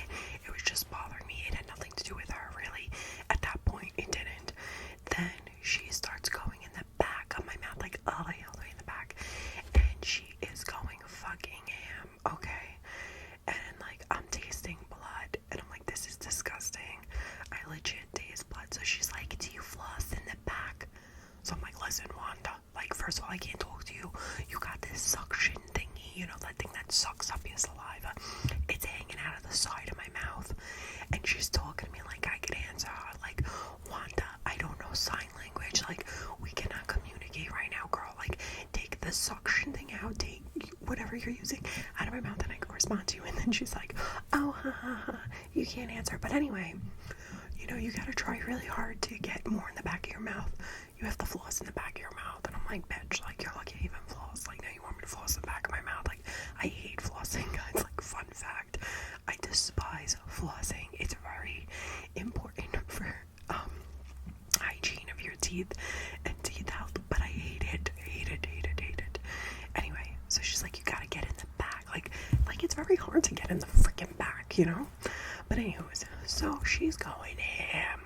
it was just bothering me. It had nothing to do with her, really. At that point, it didn't. Then she starts going in the back of my mouth, like all the way in the back, and she is going fucking ham, okay? And like I'm tasting blood, and I'm like, this is disgusting. I legit taste blood. So she's like, do you floss in the back? So I'm like, listen, Wanda, like, first of all, I can't talk to you. You got this suction thingy, you know, that thing that sucks up your saliva. It's hanging out of the side of my mouth. And she's talking to me like I could answer her. Like, Wanda, I don't know sign language. Like, we cannot communicate right now, girl. Like, take the suction thing out. Take whatever you're using out of my mouth, and I can respond to you. And then she's like, oh, you can't answer. But anyway, you know, you gotta try really hard to get more in the back of your mouth. You have to floss in the back of your mouth. And I'm like, bitch, like, you're lucky I even floss. Like, now you want me to floss in the back of my mouth. Like, I hate flossing, guys. Like, fun fact, I despise flossing. It's very important for hygiene of your teeth and teeth health, but I hate it. Anyway, so she's like, you gotta get in the back. Like it's very hard to get in the freaking back, you know? But anyways, so she's going ham.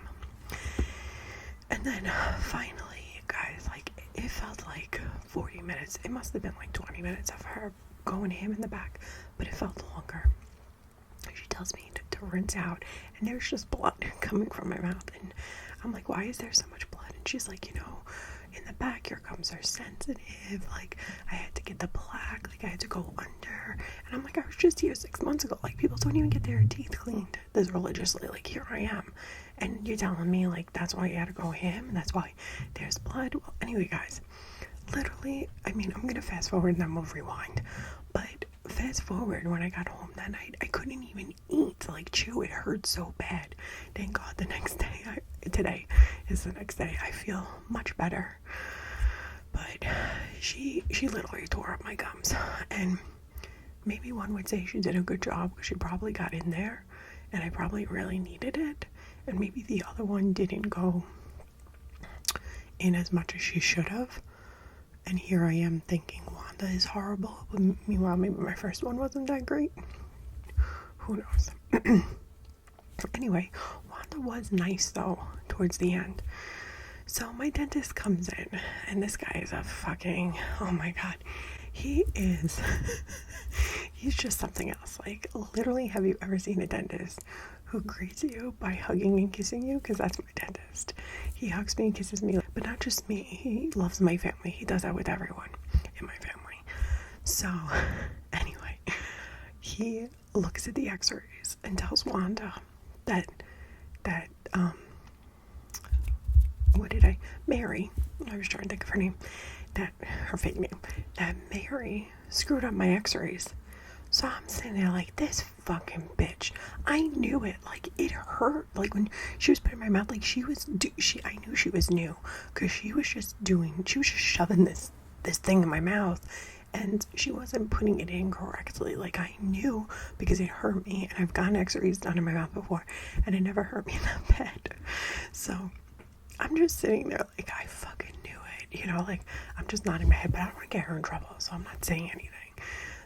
And then finally, guys, like, it felt like 40 minutes. It must have been like 20 minutes of her going ham in the back, but it felt longer. She tells me to rinse out, and there's just blood coming from my mouth. And I'm like, why is there so much blood? And she's like, you know, in the back, your gums are sensitive. Like, I had to get the plaque. Like, I had to go under. And I'm like, I was just here 6 months ago. Like, people don't even get their teeth cleaned this religiously. Like, here I am. And you're telling me, like, that's why you had to go ham, and that's why there's blood. Well, anyway, guys, literally, I mean, I'm going to fast forward and then we'll rewind. But fast forward, when I got home that night, I couldn't even eat, like, chew. It hurt so bad. Thank God the next day, today is the next day. I feel much better. But she literally tore up my gums. And maybe one would say she did a good job because she probably got in there and I probably really needed it. And maybe the other one didn't go in as much as she should have. And here I am thinking Wanda is horrible. But meanwhile, maybe my first one wasn't that great. Who knows? Anyway, Wanda was nice though towards the end. So my dentist comes in, and this guy is a fucking, oh my god, he is, he's just something else. Like, literally, have you ever seen a dentist who greets you by hugging and kissing you? Because that's my dentist. He hugs me and kisses me, but not just me. He loves my family. He does that with everyone in my family. So, anyway, he looks at the x-rays and tells Wanda that Mary, I was trying to think of her name, that her fake name, that Mary screwed up my x-rays. So I'm sitting there like, this fucking bitch. I knew it. Like, it hurt. Like, when she was putting my mouth, like, I knew she was new. Because she was just shoving this thing in my mouth. And she wasn't putting it in correctly. Like, I knew, because it hurt me. And I've gotten x-rays done in my mouth before. And it never hurt me that bad. So, I'm just sitting there like, I fucking knew it. You know, like, I'm just nodding my head. But I don't want to get her in trouble. So I'm not saying anything.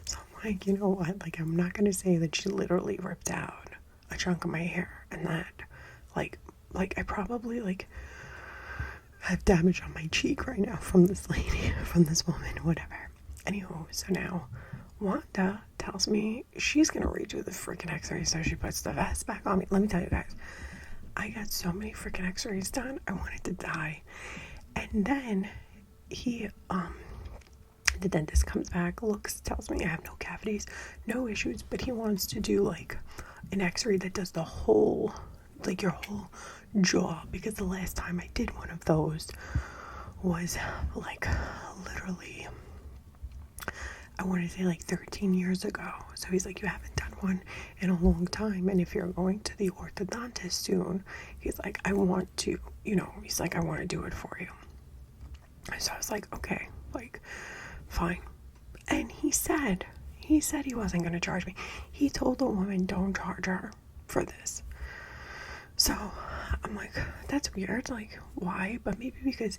So I'm like, you know what? Like, I'm not going to say that she literally ripped out a chunk of my hair. And that, like I probably, like, have damage on my cheek right now from this lady, from this woman, whatever. Anywho, so now Wanda tells me she's going to redo the freaking x-rays, so she puts the vest back on me. Let me tell you guys, I got so many freaking x-rays done, I wanted to die. And then the dentist comes back, looks, tells me I have no cavities, no issues, but he wants to do like an x-ray that does the whole, like your whole jaw, because the last time I did one of those was like literally, I want to say like 13 years ago. So he's like, you haven't done one in a long time, and if you're going to the orthodontist soon, he's like, I want to, you know, he's like, I want to do it for you. So I was like, okay, like, fine. And he said he wasn't going to charge me. He told the woman, don't charge her for this. So I'm like, that's weird. Like, why? But maybe because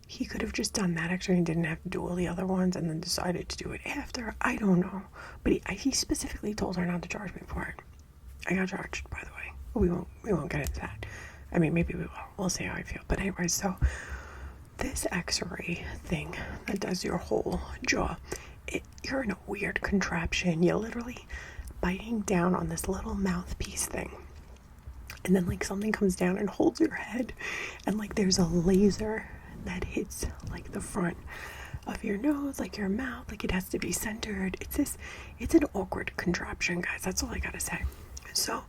he could have just done that x-ray and didn't have to do all the other ones and then decided to do it after. I don't know. But he specifically told her not to charge me for it. I got charged, by the way. We won't get into that. I mean, maybe we will. We'll see how I feel. But anyway, so this x-ray thing that does your whole jaw, you're in a weird contraption. You're literally biting down on this little mouthpiece thing. And then like something comes down and holds your head. And like there's a laser that hits like the front of your nose, like your mouth. Like it has to be centered. It's an awkward contraption, guys. That's all I gotta say. So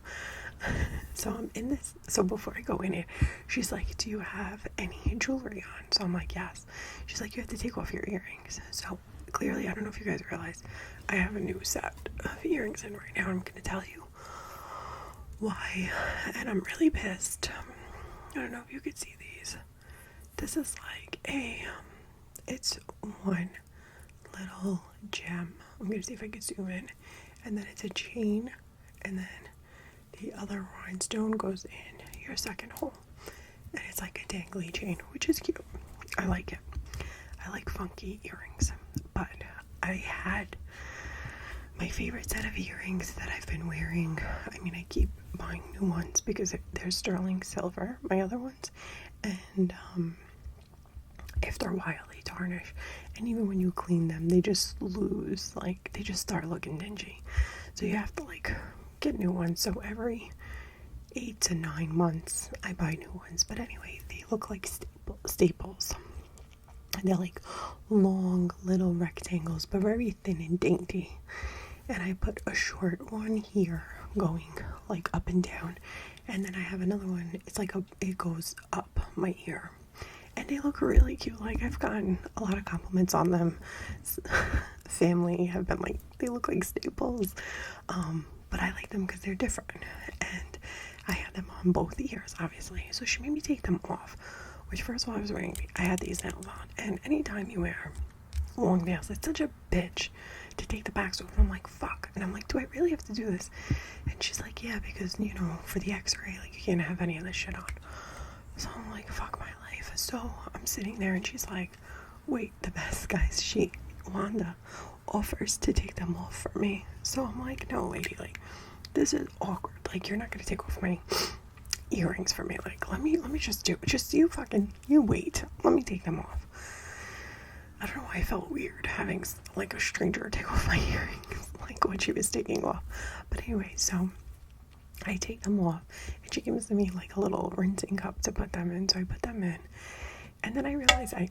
I'm in this. So before I go in it, she's like, do you have any jewelry on? So I'm like, yes. She's like, you have to take off your earrings. So clearly, I don't know if you guys realize, I have a new set of earrings in right now. I'm going to tell you why. And I'm really pissed. I don't know if you could see these. This is like it's one little gem. I'm going to see if I can zoom in. And then it's a chain. And then the other rhinestone goes in your second hole. And it's like a dangly chain, which is cute. I like it. I like funky earrings. But I had my favorite set of earrings that I've been wearing. I mean, I keep buying new ones because they're sterling silver, my other ones. And if they're wildly tarnished, and even when you clean them, they just lose, like, they just start looking dingy. So you have to, like, get new ones. So every 8 to 9 months I buy new ones. But anyway, they look like staples. And they're like long little rectangles, but very thin and dainty. And I put a short one here going like up and down, and then I have another one, it's like it goes up my ear, and they look really cute. Like, I've gotten a lot of compliments on them. Family have been like, they look like staples. But I like them because they're different, and I had them on both ears, obviously. So she made me take them off, which first of all, I had these nails on, and anytime you wear long nails, it's such a bitch to take the backs off. I'm like, fuck. And I'm like, do I really have to do this? And she's like, yeah, because, you know, for the x-ray, like, you can't have any of this shit on. So I'm like, fuck my life. So I'm sitting there, and she's like, wait, the best, guys, Wanda offers to take them off for me. So I'm like, no, lady, like, this is awkward. Like, you're not gonna take off my earrings for me. Like, let me just do it. Just you wait. Let me take them off. I don't know why I felt weird having like a stranger take off my earrings, like when she was taking off. But anyway, so I take them off, and she gives me like a little rinsing cup to put them in. So I put them in, and then I realize I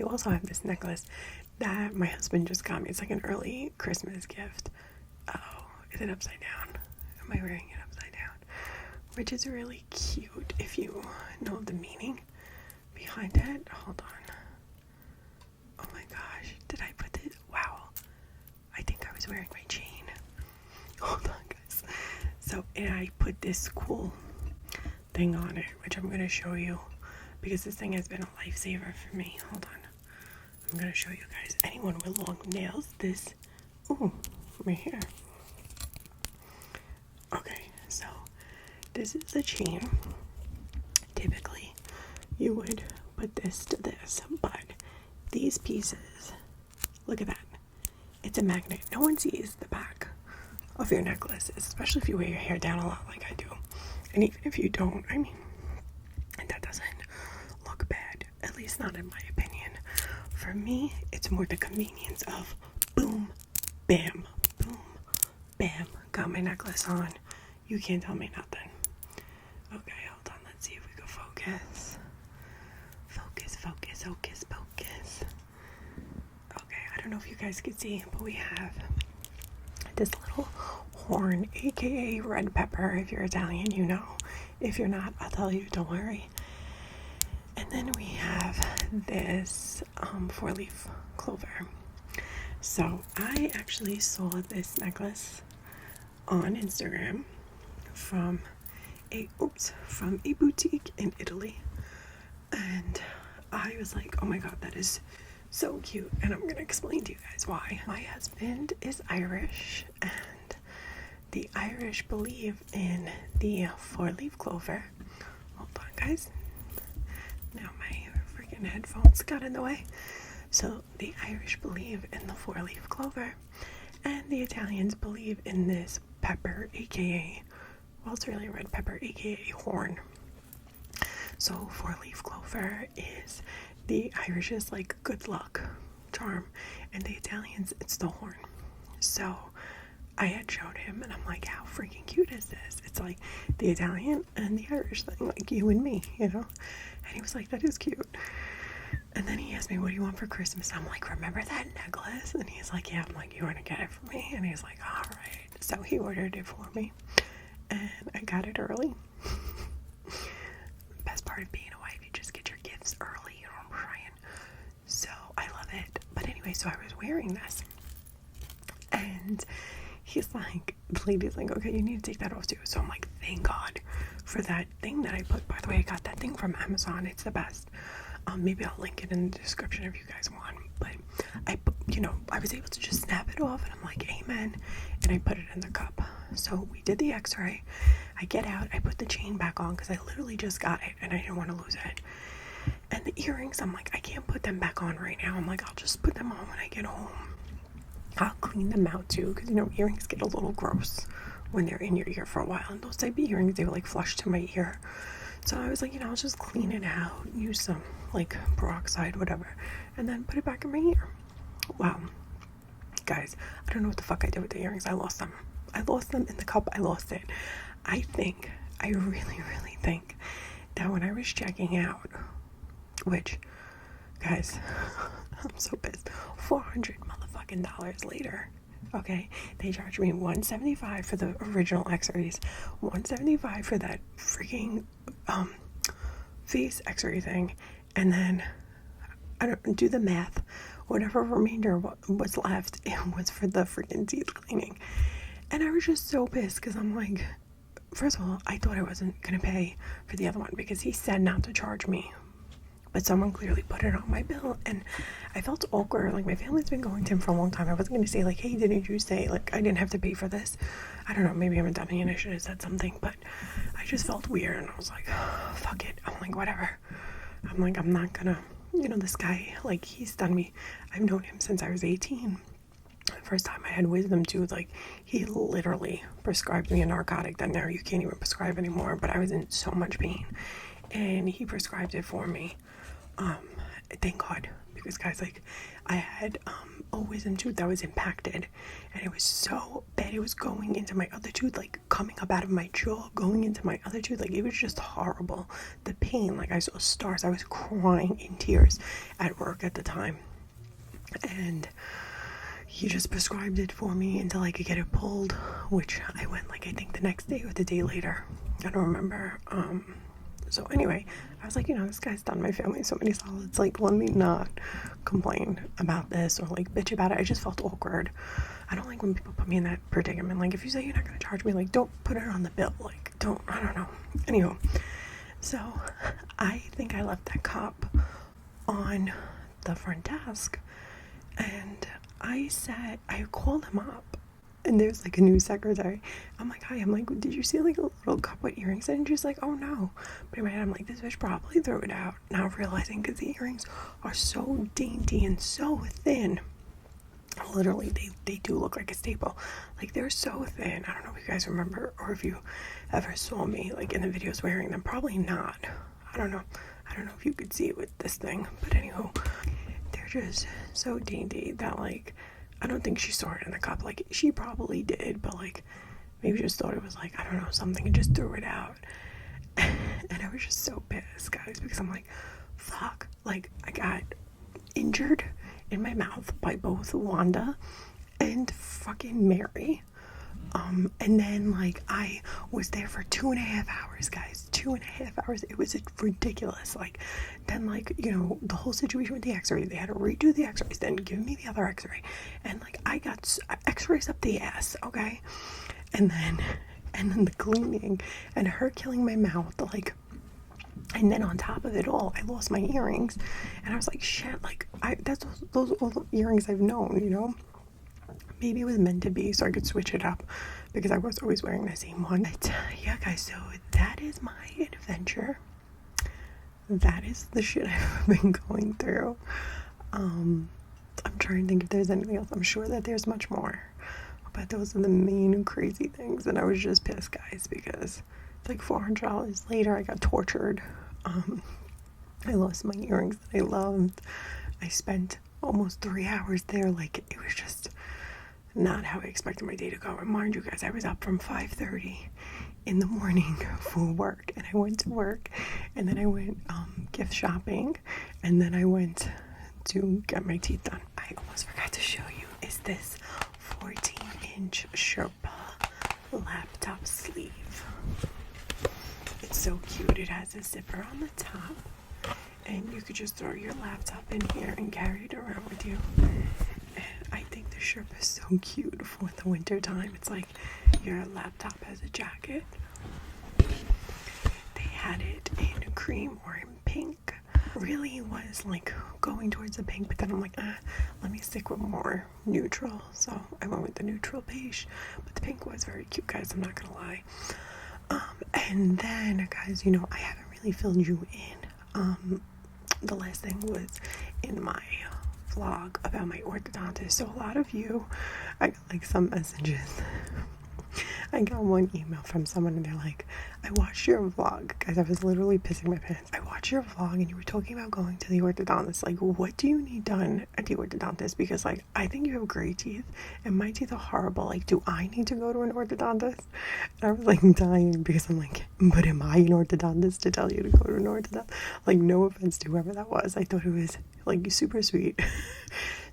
also have this necklace. that my husband just got me. It's like an early Christmas gift. Oh, is it upside down? Am I wearing it upside down? Which is really cute if you know the meaning behind it. Hold on. Oh my gosh, did I put this? Wow, I think I was wearing my chain. Hold on, guys. So, and I put this cool thing on it, which I'm going to show you because this thing has been a lifesaver for me. Hold on. I'm going to show you guys. Anyone with long nails, this, ooh, right here. Okay, so this is a chain. Typically, you would put this to this, but these pieces, look at that. It's a magnet. No one sees the back of your necklace, especially if you wear your hair down a lot like I do. And even if you don't, I mean, that doesn't look bad, at least not in my opinion. For me, it's more the convenience of boom, bam, boom, bam, got my necklace on. You can't tell me nothing. Okay, hold on, let's see if we can focus. Focus, focus, focus, focus. Okay, I don't know if you guys can see, but we have this little horn, aka red pepper. If you're Italian, you know. If you're not, I'll tell you, don't worry. And then we have this 4-leaf clover. So I actually saw this necklace on Instagram from a boutique in Italy, and I was like, oh my god, that is so cute. And I'm gonna explain to you guys why. My husband is Irish, and the Irish believe in the 4-leaf clover. Hold on, guys. Now my freaking headphones got in the way. So the Irish believe in the 4-leaf clover, and the Italians believe in this pepper, aka, well, it's really a red pepper, aka horn. So 4-leaf clover is the Irish's like good luck charm, and the Italians, it's the horn. So I had showed him, and I'm like, how freaking cute is this? It's like the Italian and the Irish thing, like you and me, you know? And he was like, that is cute. And then he asked me, what do you want for Christmas? I'm like, remember that necklace? And he's like, yeah. I'm like, you want to get it for me? And he's like, all right. So he ordered it for me, and I got it early. Best part of being a wife, you just get your gifts early, you know what I'm saying? So I love it. But anyway, so I was wearing this, and he's like, the lady's like, okay, you need to take that off too. So I'm like, thank God for that thing that I put. By the way, I got that thing from Amazon. It's the best. Maybe I'll link it in the description if you guys want. But I was able to just snap it off, and I'm like, amen. And I put it in the cup. So we did the x-ray. I get out, I put the chain back on because I literally just got it and I didn't want to lose it. And the earrings, I'm like, I can't put them back on right now. I'm like, I'll just put them on when I get home. I'll clean them out too, because earrings get a little gross when they're in your ear for a while. And those type of earrings, they were like flush to my ear. So I was like, I'll just clean it out, use some like peroxide, whatever, and then put it back in my ear. Wow. Guys, I don't know what the fuck I did with the earrings. I lost them in the cup. I lost it. I really, really think that when I was checking out, which, guys, I'm so pissed, $400 motherfucking later, okay, they charged me $175 for the original x-rays, $175 for that freaking face x-ray thing, and then I don't do the math, whatever remainder was left, it was for the freaking teeth cleaning. And I was just so pissed because I'm like, first of all, I thought I wasn't gonna pay for the other one because he said not to charge me, but someone clearly put it on my bill, and I felt awkward. Like, my family's been going to him for a long time. I wasn't gonna say like, hey, didn't you say like I didn't have to pay for this? I don't know, maybe I'm a dummy and I should have said something, but I just felt weird, and I was like, oh, fuck it. I'm like, whatever. I'm like, I'm not gonna, this guy, like, he's done me. I've known him since I was 18. The first time I had wisdom tooth, like, he literally prescribed me a narcotic that now you can't even prescribe anymore, but I was in so much pain, and he prescribed it for me. Thank God, because guys, like, I had a wisdom tooth that was impacted, and it was so bad. It was going into my other tooth, like coming up out of my jaw, going into my other tooth. Like, it was just horrible. The pain, like, I saw stars. I was crying in tears at work at the time. and he just prescribed it for me until I could get it pulled, which I went like I think the next day or the day later. I don't remember. So anyway, I was like, you know, this guy's done my family so many solids. Like, let me not complain about this or like bitch about it. I just felt awkward. I don't like when people put me in that predicament. Like, if you say you're not gonna charge me, like, don't put it on the bill. Like, don't. I don't know. Anywho, so I think I left that cop on the front desk, and I called him up, and there's like a new secretary. I'm like, hi, I'm like, did you see like a little cup with earrings? And she's like, oh no. But in my head, I'm like, this bitch probably threw it out. Now realizing, because the earrings are so dainty and so thin. Literally, they do look like a staple. Like, they're so thin. I don't know if you guys remember or if you ever saw me like in the videos wearing them. Probably not. I don't know if you could see it with this thing. But anywho, they're just so dainty that like I don't think she saw it in the cup. Like, she probably did, but like maybe just thought it was like, I don't know, something, and just threw it out. And I was just so pissed, guys, because I'm like, fuck. Like, I got injured in my mouth by both Wanda and fucking Mary. And then like I was there for 2.5 hours, guys. 2.5 hours. It was ridiculous. Like, then like, you know, the whole situation with the x-ray, they had to redo the x-rays, then give me the other x-ray, and like I got x-rays up the ass, okay? And then the cleaning and her killing my mouth, like. And then on top of it all, I lost my earrings, and I was like, shit, like, that's those all the earrings I've known, you know? Maybe it was meant to be so I could switch it up, because I was always wearing the same one. But yeah, guys, so that is my adventure. That is the shit I've been going through. I'm trying to think if there's anything else. I'm sure that there's much more, but those are the main crazy things. And I was just pissed, guys, because it's like $400 later, I got tortured. I lost my earrings that I loved. I spent almost 3 hours there. Like, it was just not how I expected my day to go. And mind you, guys, I was up from 5:30 in the morning for work, and I went to work, and then I went gift shopping, and then I went to get my teeth done. I almost forgot to show you, is this 14-inch Sherpa laptop sleeve. It's so cute. It has a zipper on the top, and you could just throw your laptop in here and carry it around with you. And I think the Sherpa is so cute for the winter time. It's like your laptop has a jacket. They had it in cream or in pink. Really was like going towards the pink, but then I'm like, let me stick with more neutral. So I went with the neutral beige, but the pink was very cute, guys. I'm not gonna lie. And then, guys, you know, I haven't really filled you in. The last thing was in my vlog about my orthodontist. So a lot of you, I got like some messages. I got one email from someone, and they're like, I watched your vlog. Guys, I was literally pissing my pants. I watched your vlog, and you were talking about going to the orthodontist. Like, what do you need done at the orthodontist? Because, like, I think you have great teeth, and my teeth are horrible. Like, do I need to go to an orthodontist? And I was, like, dying, because I'm like, but am I an orthodontist to tell you to go to an orthodontist? Like, no offense to whoever that was. I thought it was, like, super sweet.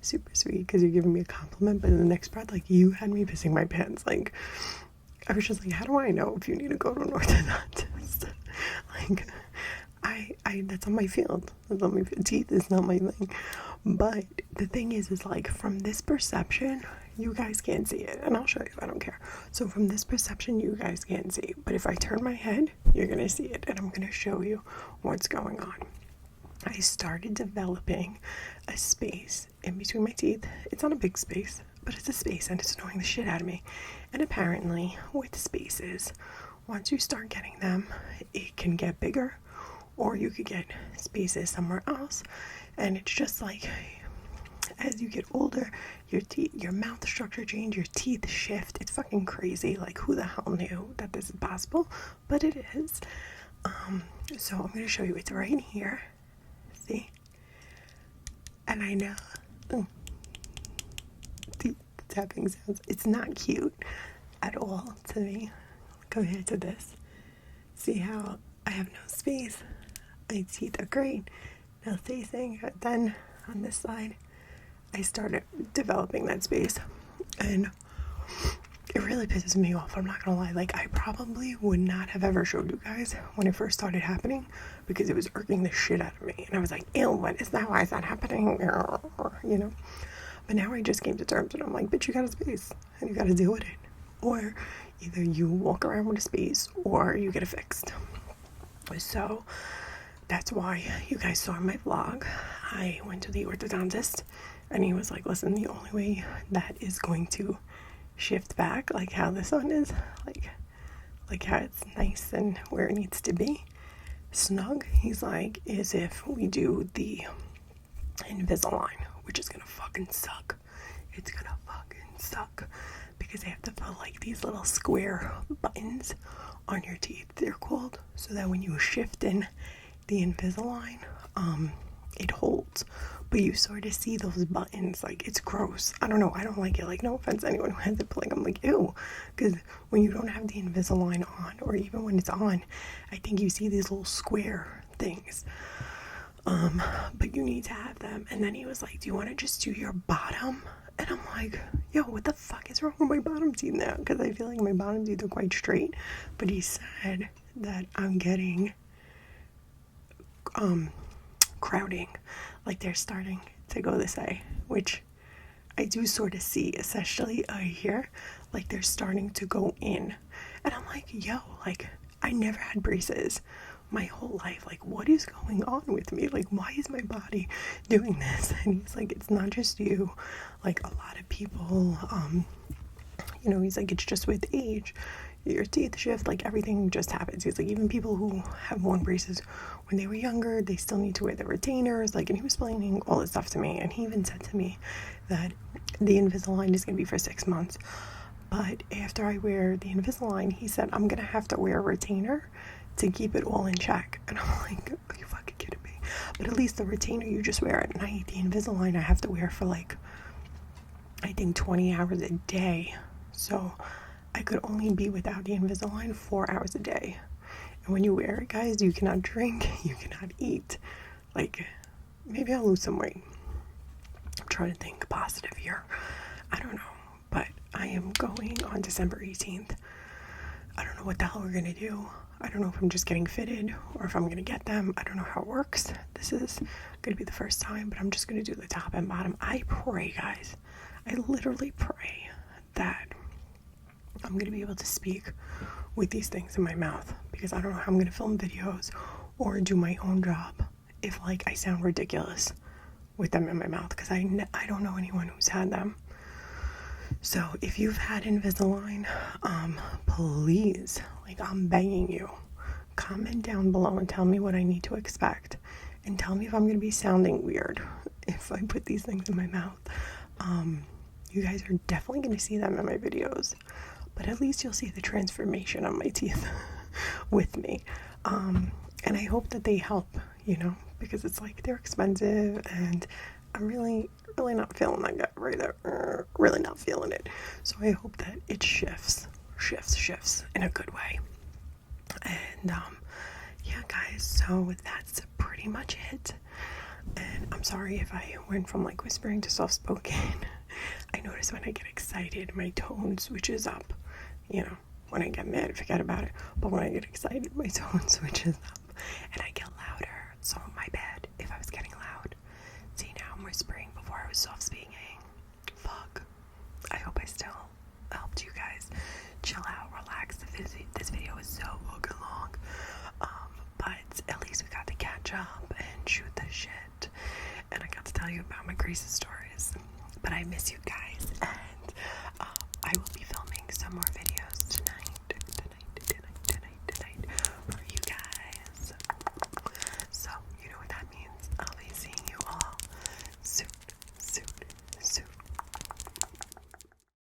Super sweet, because you're giving me a compliment, but in the next breath, like, you had me pissing my pants. Like, I was just like, how do I know if you need to go to an orthodontist? Like, I that's on my field. That's on my field. Teeth is not my thing. But the thing is like, from this perception, you guys can't see it. And I'll show you, I don't care. So from this perception, you guys can't see. But if I turn my head, you're going to see it. And I'm going to show you what's going on. I started developing a space in between my teeth. It's not a big space, but it's a space, and it's annoying the shit out of me. And apparently, with spaces, once you start getting them, it can get bigger, or you could get spaces somewhere else. And it's just like, as you get older, your teeth, your mouth structure change, your teeth shift. It's fucking crazy. Like, who the hell knew that this is possible? But it is. So I'm going to show you. It's right here. See? And I know the tapping sounds. It's not cute at all to me compared to this. See how I have no space? My teeth are great. No spacing. Then on this side, I started developing that space, and it really pisses me off. I'm not gonna lie. Like, I probably would not have ever showed you guys when it first started happening because it was irking the shit out of me, and I was like, ew, what is that? Why is that happening? You know. But now I just came to terms and I'm like, bitch, you got a space and you gotta deal with it. Or either you walk around with a space or you get it fixed. So that's why you guys saw in my vlog, I went to the orthodontist and he was like, listen, the only way that is going to shift back, like how this one is, like how it's nice and where it needs to be, snug, he's like, is if we do the Invisalign, which is gonna fucking suck. It's gonna fucking suck because they have to put like these little square buttons on your teeth, they're called, so that when you shift in the Invisalign, it holds, but you sort of see those buttons. Like, it's gross. I don't know, I don't like it. Like, no offense to anyone who has it, but like, I'm like, ew, because when you don't have the Invisalign on, or even when it's on, I think you see these little square things. But you need to have them. And then he was like, do you want to just do your bottom? And I'm like, yo, what the fuck is wrong with my bottom teeth now? Because I feel like my bottom teeth are quite straight. But he said that I'm getting crowding, like they're starting to go this way, which I do sort of see, especially here, like they're starting to go in. And I'm like, yo, like, I never had braces my whole life. Like, what is going on with me? Like, why is my body doing this? And he's like, it's not just you. Like, a lot of people, you know, he's like, it's just with age, your teeth shift, like everything just happens. He's like, even people who have worn braces when they were younger, they still need to wear the retainers. Like, and he was explaining all this stuff to me, and he even said to me that the Invisalign is going to be for 6 months. But after I wear the Invisalign, he said, I'm going to have to wear a retainer to keep it all in check. And I'm like, are you fucking kidding me? But at least the retainer you just wear at night. The Invisalign I have to wear for like, I think 20 hours a day. So I could only be without the Invisalign 4 hours a day. And when you wear it, guys, you cannot drink, you cannot eat. Like, maybe I'll lose some weight. I'm trying to think positive here. I don't know. But I am going on December 18th. I don't know what the hell we're going to do. I don't know if I'm just getting fitted or if I'm going to get them. I don't know how it works. This is going to be the first time, but I'm just going to do the top and bottom. I pray, guys. I literally pray that I'm going to be able to speak with these things in my mouth, because I don't know how I'm going to film videos or do my own job if, like, I sound ridiculous with them in my mouth, because I don't know anyone who's had them. So if you've had Invisalign, please, like, I'm begging you, comment down below and tell me what I need to expect, and tell me if I'm going to be sounding weird if I put these things in my mouth. You guys are definitely going to see them in my videos, but at least you'll see the transformation on my teeth with me. And I hope that they help, you know, because it's like, they're expensive, and I'm really not feeling that good right there. Really not feeling it. So I hope that it shifts in a good way. And yeah, guys, so that's pretty much it. And I'm sorry if I went from like whispering to soft spoken. I notice when I get excited, my tone switches up. You know, when I get mad, forget about it. But when I get excited, my tone switches up and I get louder. So my bad if I was getting loud. See, now I'm whispering before I was soft speaking. Fuck. I hope I still helped you guys chill out, relax. This video is so fucking long. But at least we got to catch up and shoot the shit. And I got to tell you about my crazy stories. But I miss you guys.